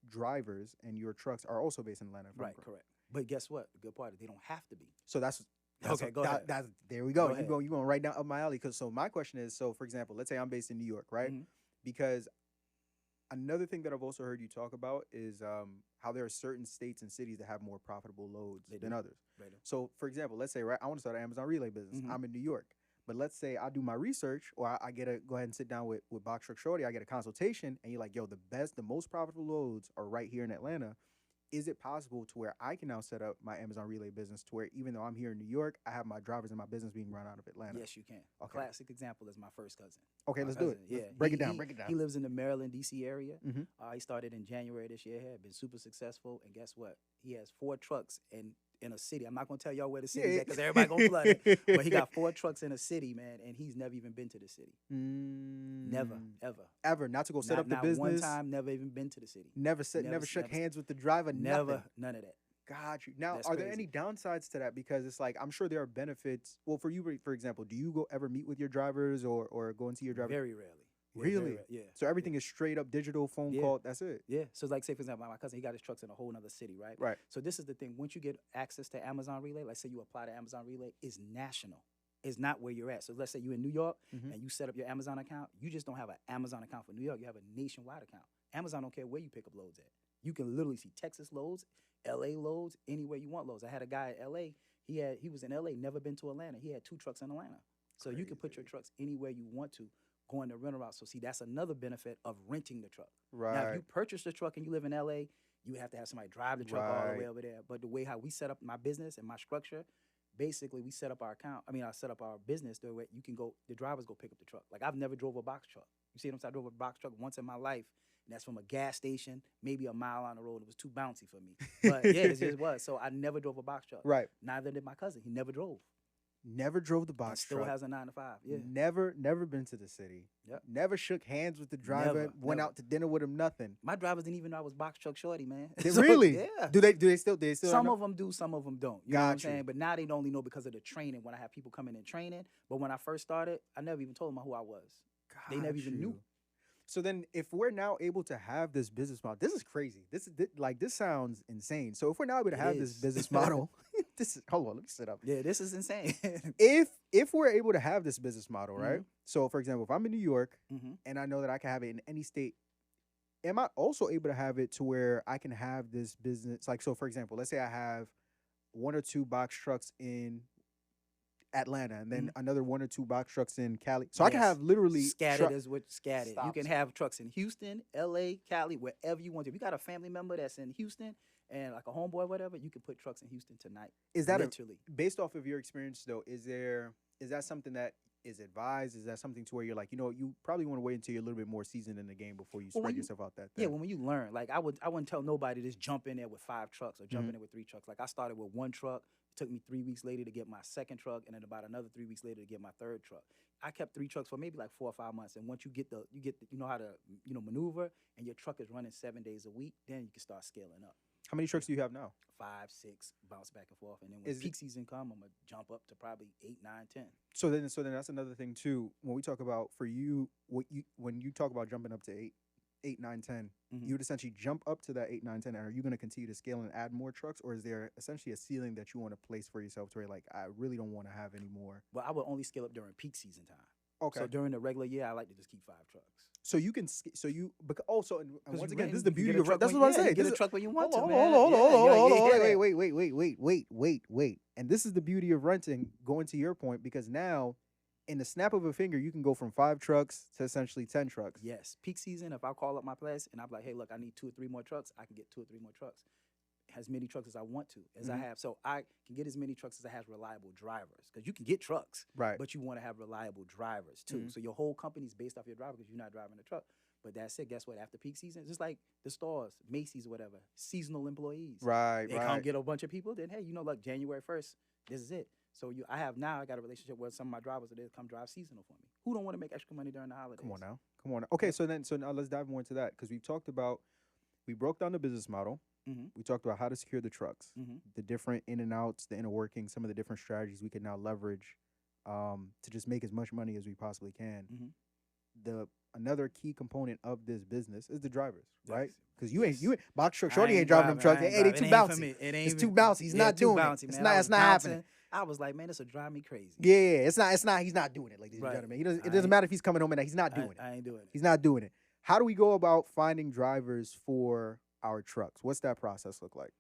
drivers and your trucks are also based in Atlanta. If I'm Right. Correct. But guess what? The good part is they don't have to be. So that's Okay, go ahead. That's there we go. Go You ahead. going right down up my alley. Because so my question is, so for example, let's say I'm based in New York, right? Mhm. Because another thing that I've also heard you talk about is how there are certain states and cities that have more profitable loads They than do. others. They do. So for example, let's say right, I want to start an Amazon relay business. Mhm. I'm in New York. But let's say I do my research, or I get to go ahead and sit down with Box Truck Shorty. I get a consultation, and you're like, "Yo, the most profitable loads are right here in Atlanta." Is it possible to where I can now set up my Amazon relay business to where even though I'm here in New York, I have my drivers and my business being run out of Atlanta? Yes, you can. A Okay. classic example is my first cousin. Okay, My let's do it. cousin, Let's yeah. break it down. He, Break it down. he lives in the Maryland, D.C. area. Mhm. He started in January this year. Had been super successful, and guess what? He has 4 trucks in a city. I'm not gonna tell y'all where the city's at because everybody gonna flood it. But he got 4 trucks in a city, man, and he's never even been to the city. Never, ever. Ever not to go set up the not business. one time. Never even been to the city. Never shook hands with the driver. Never, Nothing. none of that. Got you. Now, That's are there crazy. any downsides to that? Because it's like I'm sure there are benefits. Well, for you, for example, do you ever meet with your drivers or go and see your driver? Very rarely. Yeah, Really? Yeah. So everything is straight up digital phone Yeah. call. That's it. Yeah. So like say for example, my cousin, he got his trucks in a whole nother city, right? Right. So this is the thing. Once you get access to Amazon Relay, like say you apply to Amazon Relay, it's national. It's not where you're at. So let's say you're in New York Mhm. and you set up your Amazon account. You just don't have an Amazon account for New York. You have a nationwide account. Amazon don't care where you pick up loads at. You can literally see Texas loads, LA loads, anywhere you want loads. I had a guy at LA. He was in LA, never been to Atlanta. He had 2 trucks in Atlanta. So you can put your Crazy. trucks anywhere you want to, going the rental route. So see, that's another benefit of renting the truck. Now, Right. if you purchase the truck and you live in LA, you have to have somebody drive the truck all the way Right. over there. But the way how we set up my business and my structure, basically we set up our account. I set up our business the way you can go, the drivers go pick up the truck. Like I've never drove a box truck. You see what I'm saying? I drove a box truck once in my life, and that's from a gas station, maybe a mile on the road. It was too bouncy for me. But yeah, it just was. So I never drove a box truck. Right. Neither did my cousin. He never drove. Never drove the And box still truck. has a 9 to 5. Yeah. Never been to the city. Yep. Never shook hands with the driver. Never, Went never. out to dinner with him. Nothing. My drivers didn't even know I was box truck shorty, man. They So, really? Yeah. Do they still? Some know? of them do, some of them don't. You know what I'm Got you. saying? But now they only know because of the training when I have people coming in training. But when I first started, I never even told them who I was. They never even knew. So then, if we're now able to have this business model, this is crazy. This sounds insane. So if we're now able to It have this is. business model, hold on, let me sit up. Yeah, this is insane. If we're able to have this business model, right? Mhm. So for example, if I'm in New York hmm and I know that I can have it in any state, am I also able to have it to where I can have this business? Like, so for example, let's say I have 1 or 2 box trucks in Atlanta, and then another 1 or 2 box trucks in Cali. So I can Yes. have literally Scattered is what scattered. You Stop. can have trucks in Houston, LA, Cali, wherever you want to. If you got a family member that's in Houston and like a homeboy or whatever, you can put trucks in Houston tonight. Is that literally? based off of your experience though? Is that something that is advised? Is that something to where you're like, you probably want to wait until you're a little bit more seasoned in the game before you Well, spread when you- yourself out that Yeah, thin? when you learn, like I wouldn't tell nobody to just jump in there with 5 trucks or jump in there with 3 trucks. Like I started with 1 truck. It took me 3 weeks later to get my 2nd truck, and then about another 3 weeks later to get my 3rd truck. I kept 3 trucks for maybe like 4 or 5 months, and once you get you know how to maneuver, and your truck is running 7 days a week, then you can start scaling up. How many trucks do you have now? 5, 6, bounce back and forth, and then when Is it- peak season come, I'm gonna jump up to probably 8, 9, 10. So then that's another thing too. When we talk about for you, when you talk about jumping up to 8, 9, 10, Mhm. you would essentially jump up to that 8, 9, 10. And are you going to continue to scale and add more trucks, or is there essentially a ceiling that you want to place for yourself to where like I really don't want to have any more? But I would only scale up during peak season time. Okay. So during the regular year, I like to just keep 5 trucks. So you can because also and 'Cause once you again, rent- this is the you can beauty get a of truck that's when- what I'm yeah, saying. you get This a is- truck when you want hold to, on, man. hold on, Yeah, hold on, hold on, yeah, hold on, yeah, hold on. yeah. Wait. And this is the beauty of renting. Going to your point, because now, in the snap of a finger, you can go from 5 trucks to essentially 10 trucks. Yes, peak season. If I call up my place and I'm like, hey, look, I need 2 or 3 more trucks, I can get 2 or 3 more trucks. As many trucks as I want to, as I Mhm. have. So I can get as many trucks as I have reliable drivers. Because you can get trucks, Right. but you want to have reliable drivers too. Mhm. So your whole company's based off your driver because you're not driving the truck. But that's it. Guess what? After peak season, it's just like the stores, Macy's or whatever, seasonal employees. Right. They come get a bunch of people, then hey, like January 1st, this is it. So I got a relationship with some of my drivers that they come drive seasonal for me. Who don't want to make extra money during the holidays? Come on now. Okay, so now let's dive more into that because we broke down the business model. Mm-hmm. We talked about how to secure the trucks, Mm-hmm. the different in and outs, the inner workings, some of the different strategies we can now leverage to just make as much money as we possibly can. Mm-hmm. The Another key component of this business is the drivers, Yes. right? Because Yes. you ain't box truck. I Shorty ain't driving them trucks. I ain't Hey, they driving. too It ain't for bouncy. me. It ain't It's too bouncy. He's yeah, not too doing bouncy, it. It's man. not. I It's was not bouncing. happening. I was like, man, this will drive me crazy. Yeah, it's not. It's not. He's not doing it, ladies and Right. gentlemen. It I doesn't ain't- matter if he's coming home and he's not doing it. I ain't doing it. He's not doing it. How do we go about finding drivers for our trucks? What's that process look like?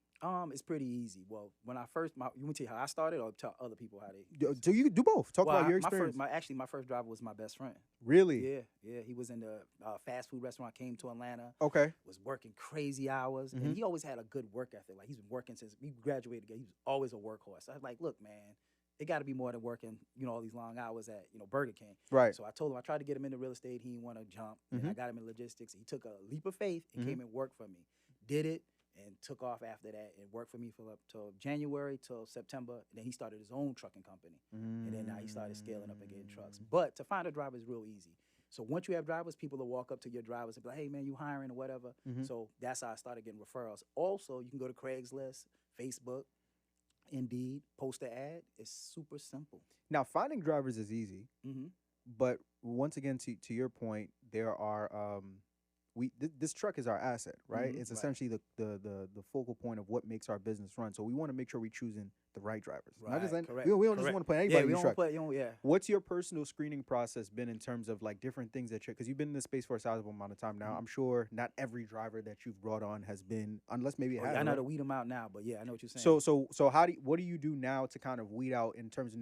It's pretty easy. Well, when I first, you want to tell you how I started, or tell other people how they? Do you do both? Talk Well, about your my experience. my first driver was my best friend. Really? Yeah. He was in the fast food restaurant. Came to Atlanta. Okay. Was working crazy hours, Mhm. and he always had a good work ethic. Like he's been working since we graduated together. He was always a workhorse. I was like, look, man, it got to be more than working, all these long hours at, Burger King. Right. So I told him I tried to get him into real estate. He didn't want to jump. And I got him in logistics. He took a leap of faith and came and worked for me. Did it and took off after that and worked for me for up till January till September. And then he started his own trucking company. And then now he started scaling up and getting trucks. But to find a driver is real easy. So once you have drivers, people will walk up to your drivers and be like, hey, man, you hiring or whatever. So that's how I started getting referrals. Also, you can go to Craigslist, Facebook, Indeed, post an ad. It's super simple. Now, finding drivers is easy, Mm-hmm. but once again, to your point, there are this truck is our asset, right? Mhm, It's right. essentially the focal point of what makes our business run. So we want to make sure we're choosing the right drivers. Not just Right, correct, we don't just correct. want to put anybody Yeah, in we the don't truck. put, yeah. What's your personal screening process been in terms of like different things that because you've been in this space for a sizable amount of time now? Mhm. I'm sure not every driver that you've brought on has been, unless maybe it Oh, has. yeah, I know right? to weed them out now, but yeah, I know what you're saying. So what do you do now to kind of weed out in terms of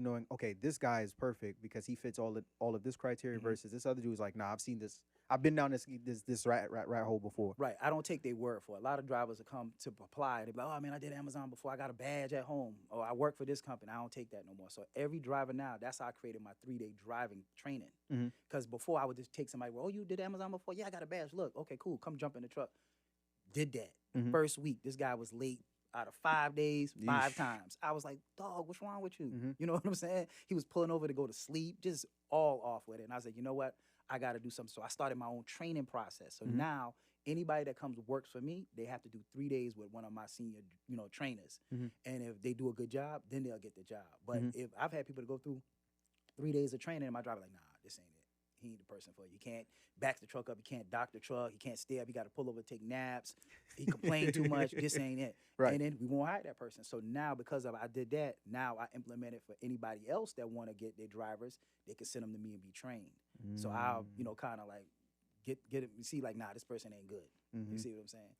knowing, okay, this guy is perfect because he fits all of this criteria Mhm. versus this other dude is like, nah, I've seen this, I've been down this rat hole before. Right, I don't take their word for it. A lot of drivers will come to apply. They be like, oh, man, I did Amazon before. I got a badge at home. Or I work for this company. I don't take that no more. So every driver now, that's how I created my 3-day driving training. Mhm. Because before I would just take somebody, oh, you did Amazon before? Yeah, I got a badge. Look, okay, cool. Come jump in the truck. Did that. Mhm. First week, this guy was late out of 5 days, 5 Yeesh. times. I was like, dog, what's wrong with you? Mhm. You know what I'm saying? He was pulling over to go to sleep, just all off with it. And I was like, you know what? I got to do something. So I started my own training process. So Mhm. now anybody that comes works for me, they have to do 3 days with one of my senior, trainers. Mhm. And if they do a good job, then they'll get the job. But Mhm. if I've had people to go through 3 days of training, and my driver like, nah, this ain't it. He ain't the person for you. You can't back the truck up. You can't dock the truck. You can't stay up. You got to pull over, take naps. He complained too much. This ain't it. Right. And then we won't hire that person. So now, because I did that, now I implement it for anybody else that want to get their drivers. They can send them to me and be trained. So I'll, kind of like get it. You see, like, nah, this person ain't good. You see what I'm saying?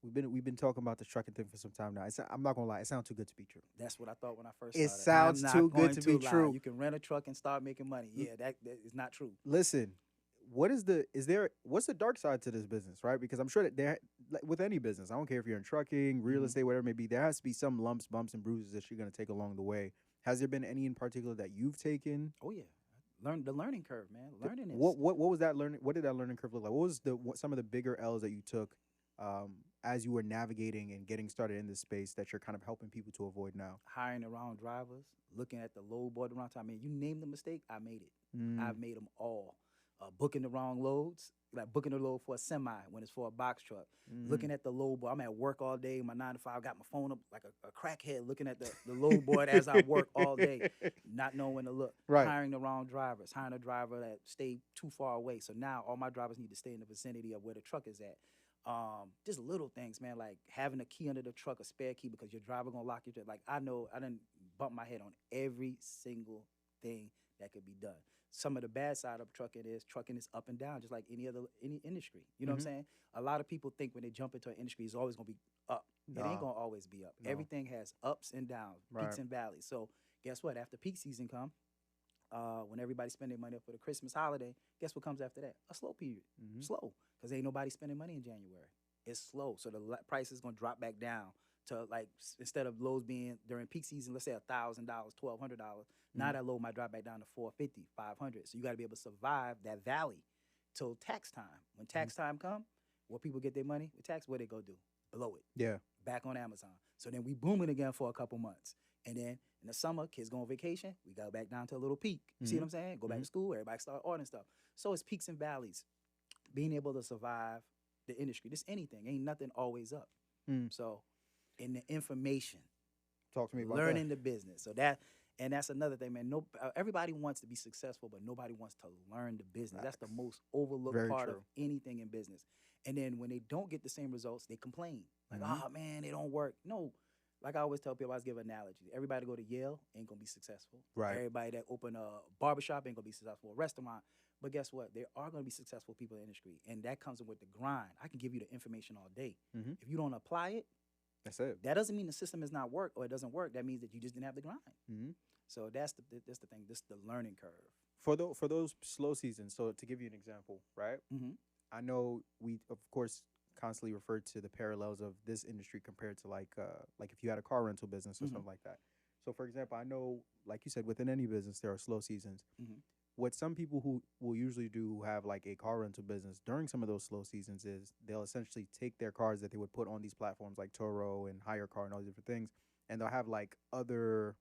We've been talking about the trucking thing for some time now. I'm not gonna lie, it sounds too good to be true. That's what I thought when I first It started. sounds I'm not too good going to be lie. true. You can rent a truck and start making money. Yeah, that is not true. Listen, what's the dark side to this business, right? Because I'm sure that like with any business, I don't care if you're in trucking, real Mhm. estate, whatever it may be, there has to be some lumps, bumps, and bruises that you're gonna take along the way. Has there been any in particular that you've taken? Oh yeah, learn the learning curve, man. Learning is What was that learning? What did that learning curve look like? What was some of the bigger L's that you took as you were navigating and getting started in this space that you're kind of helping people to avoid now? hiring the wrong drivers, looking at the low board the wrong time. I mean, you name the mistake, I made it. I've made them all. Booking the wrong loads, like booking the load for a semi when it's for a box truck. Looking at the load board. I'm at work all day, my 9 to 5, got my phone up like a crackhead looking at the load board as I work all day, not knowing when to look. Right. Hiring the wrong drivers, hiring a driver that stayed too far away. So now all my drivers need to stay in the vicinity of where the truck is at. Just little things, man, like having a key under the truck, a spare key, because your driver gonna lock your truck. Like I know I didn't bump my head on every single thing that could be done. Some of the bad side of trucking is up and down, just like any industry. You know what I'm saying? A lot of people think when they jump into an industry, it's always gonna be up. It Nah. ain't gonna always be up. No. Everything has ups and downs, peaks Right. and valleys. So guess what? After peak season come, when everybody spend their money up for the Christmas holiday, guess what comes after that? A slow period. Slow, because ain't nobody spending money in January. It's slow, so the price is gonna drop back down to like instead of lows being during peak season, let's say $1,000, $1,200. Now that low might drop back down to $450, $500. So you got to be able to survive that valley till tax time. When tax time come, where people get their money with tax, what they go do? Blow it. Yeah. Back on Amazon. So then we booming again for a couple months. And then in the summer, kids go on vacation, we go back down to a little peak. You see what I'm saying? Go back to school, everybody start ordering stuff. So it's peaks and valleys. Being able to survive the industry. This anything. Ain't nothing always up. Mm. So, in the information, Talk to me about learning the business. So that's another thing, man. Everybody wants to be successful, but nobody wants to learn the business. That's the most overlooked Very part true. of anything in business. And then when they don't get the same results, they complain. Like, oh man, it don't work. No. Like I always tell people, I always give an analogy. Everybody that go to Yale ain't gonna be successful. Right. Everybody that open a barbershop ain't gonna be successful. A restaurant. But guess what? There are gonna be successful people in the industry. And that comes with the grind. I can give you the information all day. Mm-hmm. If you don't apply it, That's it. that doesn't mean the system is not work or it doesn't work. That means that you just didn't have the grind. Mm-hmm. So that's the thing. This the learning curve. For those slow seasons. So to give you an example, right? Mm-hmm. I know we of course constantly refer to the parallels of this industry compared to like if you had a car rental business or Mhm. something like that. So for example, I know, like you said, within any business there are slow seasons. Mhm. What some people who will usually do who have like a car rental business during some of those slow seasons is they'll essentially take their cars that they would put on these platforms like Turo and Hire Car and all these different things, and they'll have like other,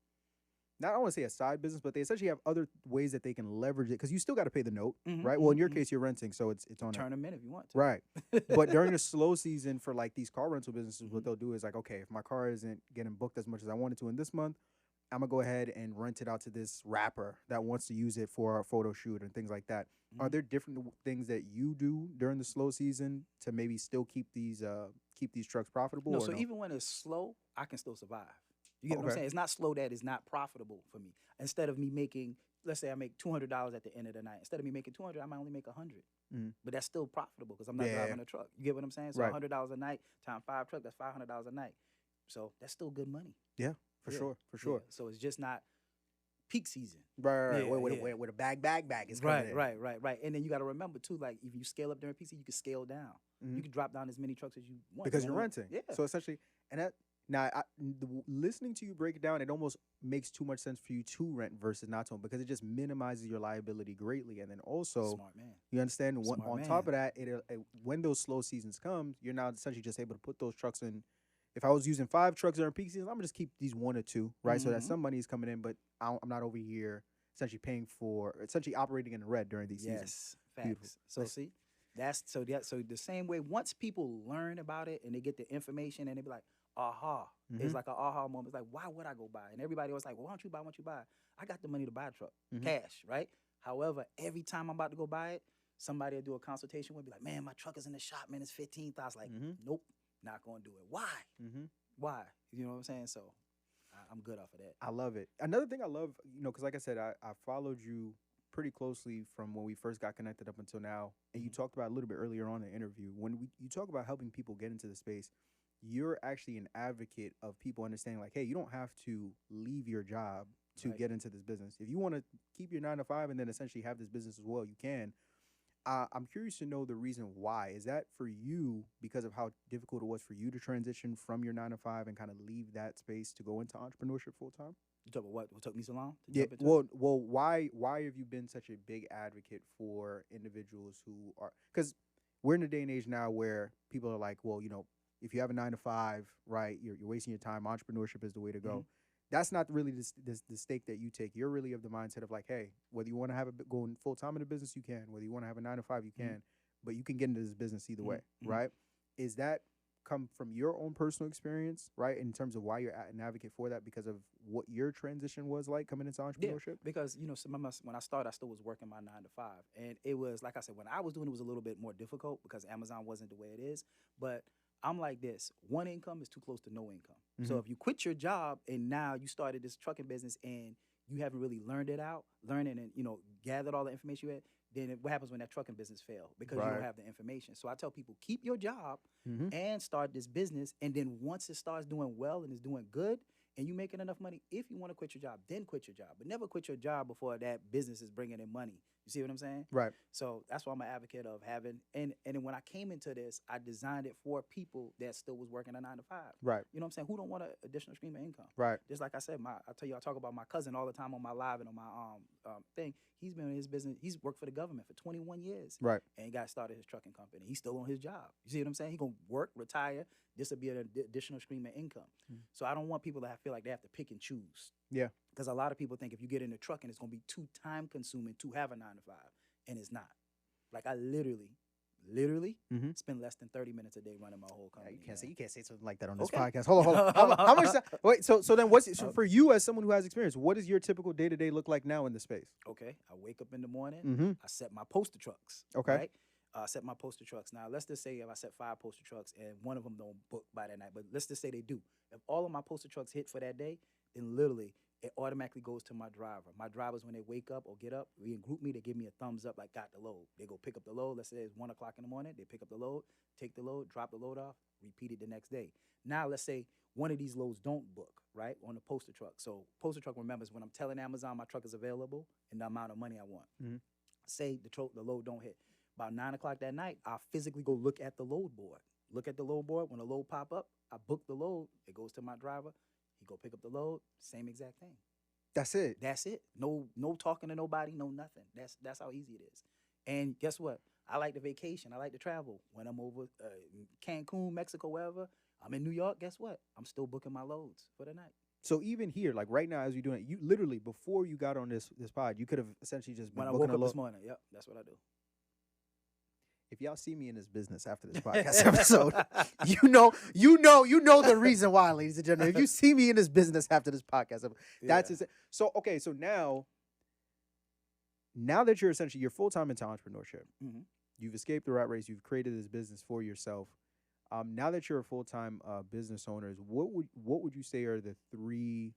not I don't want to say a side business, but they essentially have other ways that they can leverage it because you still got to pay the note, Mhm, right? Well, in your mhm, case, you're renting, so it's on Turn them in if you want to. right. But during the slow season for like these car rental businesses, what Mhm. they'll do is like, okay, if my car isn't getting booked as much as I wanted to in this month, I'm gonna go ahead and rent it out to this rapper that wants to use it for a photo shoot and things like that. Are Mhm. there different things that you do during the slow season to maybe still keep these trucks profitable? No, or so no? even when it's slow, I can still survive. You get what I'm Okay. saying? It's not slow that it's not profitable for me. Instead of me making, let's say I make $200 at the end of the night. Instead of me making 200, I might only make 100. Mhm. But that's still profitable because I'm not Yeah. driving a truck. You get what I'm saying? So Right. $100 a night times 5 trucks, that's $500 a night. So that's still good money. Yeah, for Yeah, sure, for yeah. sure. So it's just not peak season. Right. Yeah, With yeah. a bag is coming in. Right. And then you got to remember too, like if you scale up during peak season, you can scale down. Mhm. You can drop down as many trucks as you want Because You you're wanna- renting. Yeah. So essentially, and that now listening to you break it down, it almost makes too much sense for you to rent versus not to, because it just minimizes your liability greatly. And then also, Smart man. you understand Smart on man. top of that, when those slow seasons come, you're now essentially just able to put those trucks in. If I was using 5 trucks during peak season, I'm gonna just keep these 1 or 2, right? So that Mhm. some money is coming in, but I'm not over here essentially paying for, essentially operating in the red during these seasons. Yes, Beautiful. facts. So Let's- see, so the same way. Once people learn about it and they get the information and they be like, aha, Mhm. it's like an aha moment. It's like, why would I go buy? And everybody was like, well, why don't you buy? Why don't you buy? I got the money to buy a truck, Mhm. cash, right? However, every time I'm about to go buy it, somebody will do a consultation with me like, man, my truck is in the shop, man, it's 15,000. Like, Mhm. nope, not gonna do it. Why? Mhm. Why? You know what I'm saying? So I'm good off of that. I love it. Another thing I love, because like I said, I followed you pretty closely from when we first got connected up until now, and you Mhm. talked about a little bit earlier on in the interview when you talk about helping people get into the space. You're actually an advocate of people understanding, like, hey, you don't have to leave your job to Right. get into this business. If you want to keep your 9 to 5 and then essentially have this business as well, you can. I'm curious to know the reason why. Is that for you because of how difficult it was for you to transition from your 9 to 5 and kind of leave that space to go into entrepreneurship full time? You talk about what took me so long to Yeah. jump into it? Well, why have you been such a big advocate for individuals who are, because we're in a day and age now where people are like, well, if you have a 9 to 5, right, you're wasting your time. Entrepreneurship is the way to go. Mhm. That's not really the stake that you take. You're really of the mindset of like, hey, whether you want to have going full time in a business, you can. Whether you want to have a 9 to 5, you can. But you can get into this business either way, Mhm. right? Is that come from your own personal experience, right? In terms of why you're an advocate for that, because of what your transition was like coming into entrepreneurship? Because when I started, I still was working my 9 to 5, and it was like I said, when I was doing it was a little bit more difficult because Amazon wasn't the way it is. But I'm like this: one income is too close to no income. So Mhm. if you quit your job and now you started this trucking business and you haven't really learned and gathered all the information you had, then what happens when that trucking business fails? Because you Right. don't have the information. So I tell people, keep your job Mm-hmm. and start this business. And then once it starts doing well and it's doing good and you making enough money, if you want to quit your job, then quit your job. But never quit your job before that business is bringing in money. You see what I'm saying? Right. So that's why I'm an advocate of having, and then when I came into this, I designed it for people that still was working a 9 to 5. Right. You know what I'm saying? Who don't want an additional stream of income? Right. Just like I said, I talk about my cousin all the time on my live and on my thing. He's been in his business. He's worked for the government for 21 years. Right. And he got started his trucking company. He's still on his job. You see what I'm saying? He gonna work, retire. This will be an additional stream of income. Mhm. So I don't want people to feel like they have to pick and choose. Yeah. Because a lot of people think if you get into trucking, it's gonna be too time consuming to have a 9 to 5, and it's not. Like I literally literally Mm-hmm. spend less than 30 minutes a day running my whole Yeah, company. you man. can't say something like that on this Okay. podcast. Hold on, hold on. How much? Wait. So then, so for you as someone who has experience, what does your typical day to day look like now in the space? Okay, I wake up in the morning. Mm-hmm. I set my poster trucks. Okay. Right. I set my poster trucks. Now, let's just say if I set 5 poster trucks and one of them don't book by that night, but let's just say they do. If all of my poster trucks hit for that day, then literally it automatically goes to my driver. My drivers, when they wake up or get up, re-group me, they give me a thumbs up, like got the load. They go pick up the load. Let's say it's 1 o'clock in the morning. They pick up the load, take the load, drop the load off, repeat it the next day. Now, let's say one of these loads don't book, right, on the poster truck. So poster truck remembers when I'm telling Amazon my truck is available and the amount of money I want. Mhm. Say the load don't hit. About 9 o'clock that night, I'll physically go look at the load board. Look at the load board. When the load pop up, I book the load. It goes to my driver. He go pick up the load. Same exact thing. That's it. That's it. No talking to nobody. No nothing. That's how easy it is. And guess what? I like to vacation. I like to travel. When I'm over Cancun, Mexico, wherever, I'm in New York. Guess what? I'm still booking my loads for the night. So even here, like right now, as you're doing it, you literally before you got on this pod, you could have essentially just been When I booking woke up a this load. morning, yep, that's what I do. If y'all see me in this business after this podcast episode, you know the reason why, ladies and gentlemen. If you see me in this business after this podcast episode, that's Yeah. it. So okay, so now that you're essentially you're full time into entrepreneurship, Mhm. you've escaped the rat race, you've created this business for yourself. Now that you're a full time business owner, what would you say are the 3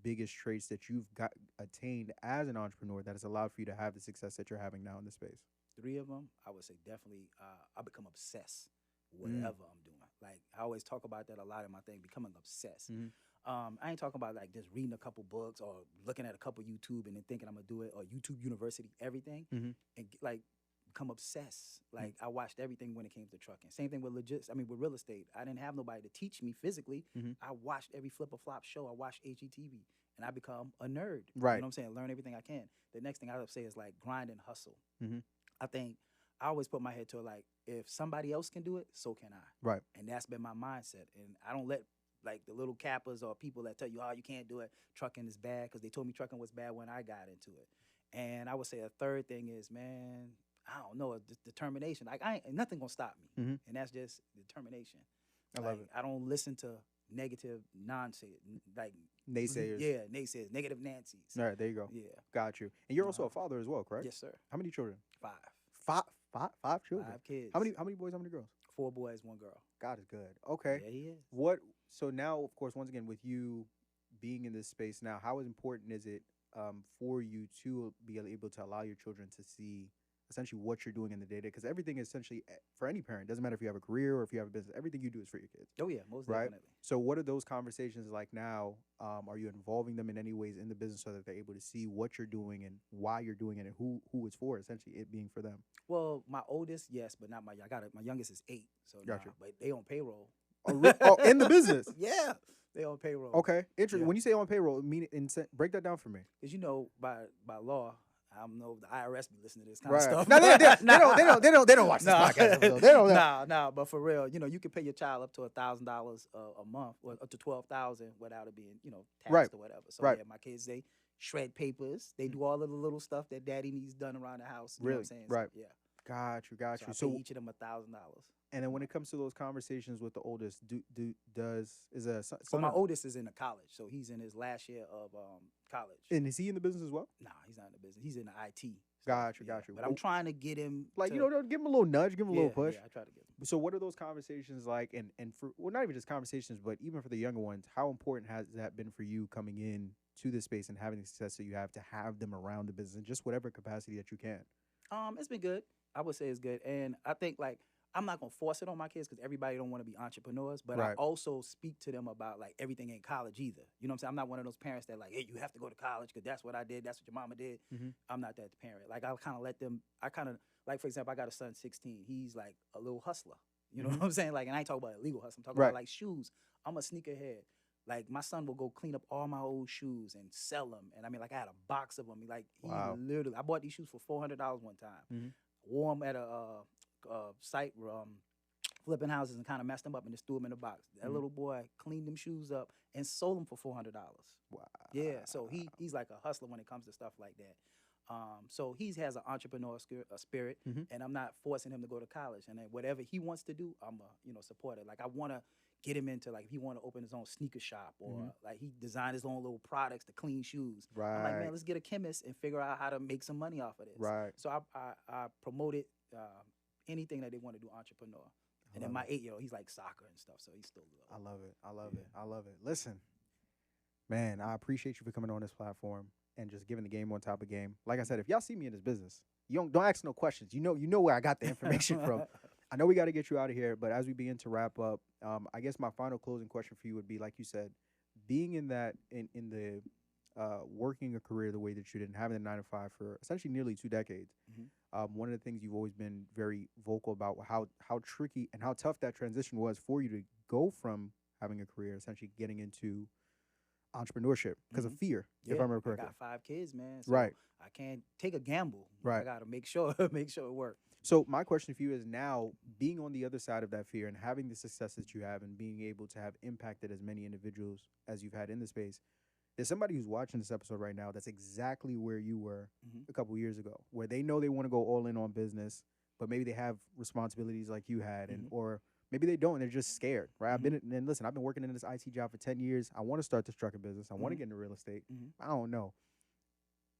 biggest traits that you've attained as an entrepreneur that has allowed for you to have the success that you're having now in this space? 3 of them, I would say definitely. I become obsessed with whatever I'm doing. Like I always talk about that a lot in my thing, becoming obsessed. Mhm. I ain't talking about like just reading a couple books or looking at a couple YouTube and then thinking I'm gonna do it, or YouTube University, everything, Mhm. and like become obsessed. Like I watched everything when it came to trucking. Same thing with with real estate. I didn't have nobody to teach me physically. Mhm. I watched every flip or flop show. I watched HGTV, and I become a nerd. Right. You know what I'm saying? Learn everything I can. The next thing I would say is like grind and hustle. Mhm. I think I always put my head to it like, if somebody else can do it, so can I. Right. And that's been my mindset. And I don't let like the little cappers or people that tell you, oh, you can't do it, trucking is bad, because they told me trucking was bad when I got into it. And I would say a third thing is, man, I don't know, determination. Like nothing gonna stop me. Mhm. And that's just determination. I love it. I don't listen to negative nonsense, like Naysayers. Yeah, naysayers, negative Nancy's. All right, there you go. Yeah. Got you. And you're also Uh-huh. a father as well, correct? Yes, sir. How many children? 5. Five children. 5 kids. How many boys? How many girls? 4 boys, 1 girl. God is good. Okay. Yeah, he is. So now, of course, once again, with you being in this space now, how important is it for you to be able to allow your children to see essentially what you're doing in the day-to-day? Because everything is essentially, for any parent, doesn't matter if you have a career or if you have a business, everything you do is for your kids. Oh yeah, most Right? definitely. So what are those conversations like now? Are you involving them in any ways in the business so that they're able to see what you're doing and why you're doing it and who it's for, essentially it being for them? Well, my oldest, yes, but not my. My youngest is 8, so Gotcha. nah, but they on payroll. In the business? Yeah, they on payroll. Okay, interesting. Yeah. When you say on payroll, break that down for me. Because by law, I don't know if the IRS be listening to this kind Right. of stuff. No, they don't watch this Nah. podcast episode. They don't. Nah, but for real, you can pay your child up to $1,000 a month, or up to $12,000 without it being, taxed Right. or whatever. So Right. yeah, my kids, they shred papers. They do all of the little stuff that daddy needs done around the house. You know what Really? I'm saying? Right. So, yeah. Got you. So I pay each of them $1,000. And then when it comes to those conversations with the oldest, is a son? So my oldest is in the college, so he's in his last year of college. And is he in the business as well? Nah, he's not in the business. He's in the IT. stuff, Got you. But I'm trying to get him Like, to, give him a little nudge, give him a little push. Yeah, I try to get him. So what are those conversations like? And for, well, not even just conversations, but even for the younger ones, how important has that been for you coming in to this space and having the success that you have to have them around the business in just whatever capacity that you can? It's been good. I would say it's good, and I think like I'm not gonna force it on my kids because everybody don't want to be entrepreneurs. But I Right. also speak to them about like everything in college either. You know what I'm saying? I'm not one of those parents that like, hey, you have to go to college because that's what I did. That's what your mama did. Mhm. I'm not that parent. Like I kind of let them. I kind of like, for example, I got a son 16. He's like a little hustler. You know what I'm saying? Like, and I ain't talking about illegal hustle. I'm talking Right. about like shoes. I'm a sneakerhead. Like my son will go clean up all my old shoes and sell them. And I mean, like I had a box of them. Like he Wow. literally, I bought these shoes for $400 one time. Mhm. Wore them at a site flipping houses and kind of messed them up and just threw them in a box. That Mhm. little boy cleaned them shoes up and sold them for $400. Wow. Yeah, so he's like a hustler when it comes to stuff like that. So he has an entrepreneur spirit, Mhm. and I'm not forcing him to go to college. And then whatever he wants to do, I'm support it. Like I want to get him into like if he want to open his own sneaker shop or Mhm. like he designed his own little products to clean shoes. I'm like, Right. man, let's get a chemist and figure out how to make some money off of this. Right. So I promoted anything that they want to do entrepreneur. And then love my it. 8-year-old, he's like soccer and stuff, so he's still I little. love it. I love Yeah. it. I love it. Listen, man, I appreciate you for coming on this platform and just giving the game on top of game. Like I said, if y'all see me in this business, you don't ask no questions. You know where I got the information from. I know we got to get you out of here, but as we begin to wrap up, I guess my final closing question for you would be, like you said, being in the working a career the way that you did, and having a 9 to 5 for essentially nearly 2 decades. Mhm. One of the things you've always been very vocal about how tricky and how tough that transition was for you to go from having a career, essentially getting into entrepreneurship because of Mhm. fear, if I Yeah, remember I correctly. got 5 kids, man. So Right. I can't take a gamble. Right. I gotta make sure it works. So my question for you is now being on the other side of that fear and having the success that you have and being able to have impacted as many individuals as you've had in the space. There's somebody who's watching this episode right now that's exactly where you were Mhm. a couple years ago, where they know they want to go all in on business, but maybe they have responsibilities like you had, and Mhm. or maybe they don't, and they're just scared, right? Mhm. And listen, I've been working in this IT job for 10 years. I want to start this trucking business. I want to Mhm. get into real estate. Mhm. I don't know.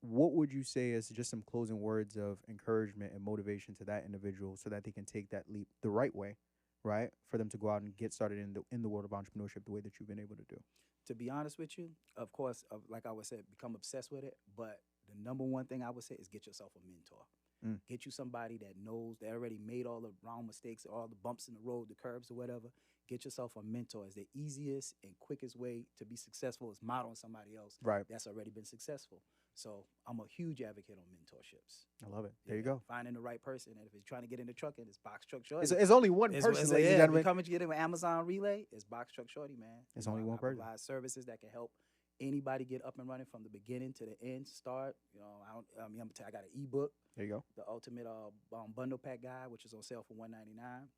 What would you say is just some closing words of encouragement and motivation to that individual so that they can take that leap the right way, right? For them to go out and get started in the world of entrepreneurship the way that you've been able to do. To be honest with you, of course, like I would say, become obsessed with it. But the number one thing I would say is get yourself a mentor. Mm. Get you somebody that knows that already made all the wrong mistakes, all the bumps in the road, the curbs or whatever. Get yourself a mentor. It's the easiest and quickest way to be successful is modeling somebody else Right. that's already been successful. So I'm a huge advocate on mentorships. I love it. There you Yeah, go. Finding the right person. And if it's trying to get into trucking, it's Box Truck Shorty. It's only one It's- person, it's- ladies and yeah, if you gentlemen. come and get it with Amazon Relay, it's Box Truck Shorty, man. It's You know, only one I person. provide services that can help anybody get up and running from the beginning to the end, start. You know, I got an ebook, There you go. the ultimate bundle pack guide, which is on sale for $199.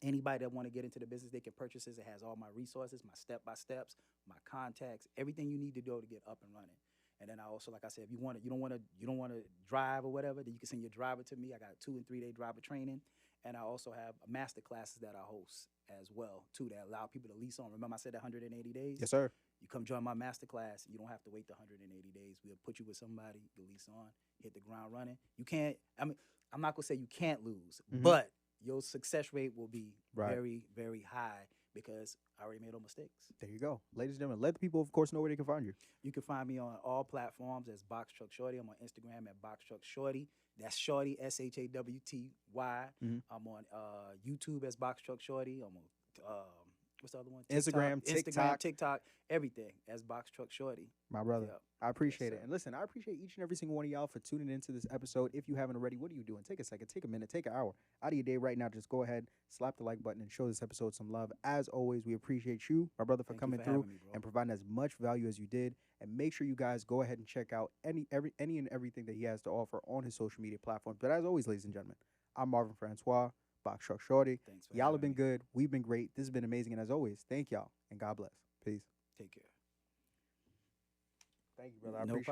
Anybody that want to get into the business, they can purchase this. It has all my resources, my step-by-steps, my contacts, everything you need to do to get up and running. And then I also, like I said, if you don't want to drive or whatever, then you can send your driver to me. I got a 2 and 3 day driver training, and I also have master classes that I host as well too that allow people to lease on. Remember I said 180 days? Yes, sir. You come join my master class. You don't have to wait the 180 days. We'll put you with somebody, you lease on, hit the ground running. You can't. I mean, I'm not gonna say you can't lose, Mhm. but your success rate will be Right. very, very high because I already made all mistakes. There you go. Ladies and gentlemen, let the people, of course, know where they can find you. You can find me on all platforms as Box Truck Shorty. I'm on Instagram at Box Truck Shorty. That's Shorty, SHAWTY. Mhm. I'm on YouTube as Box Truck Shorty. I'm on what's the other one? Instagram, TikTok, everything as Box Truck Shorty. My brother. Yep. I appreciate it. sir. And listen, I appreciate each and every single one of y'all for tuning into this episode. If you haven't already, what are you doing? Take a second, take a minute, take an hour out of your day right now. Just go ahead, slap the like button, and show this episode some love. As always, we appreciate you, my brother, for Thank you coming for through having me, bro. and providing as much value as you did. And make sure you guys go ahead and check out any and everything that he has to offer on his social media platforms. But as always, ladies and gentlemen, I'm Marvin Francois, Box Truck Shorty. Thanks for Y'all having have been me. good. We've been great. This has been amazing. And as always, thank y'all and God bless. Peace. Take care. Thank you, brother. I No appreciate it.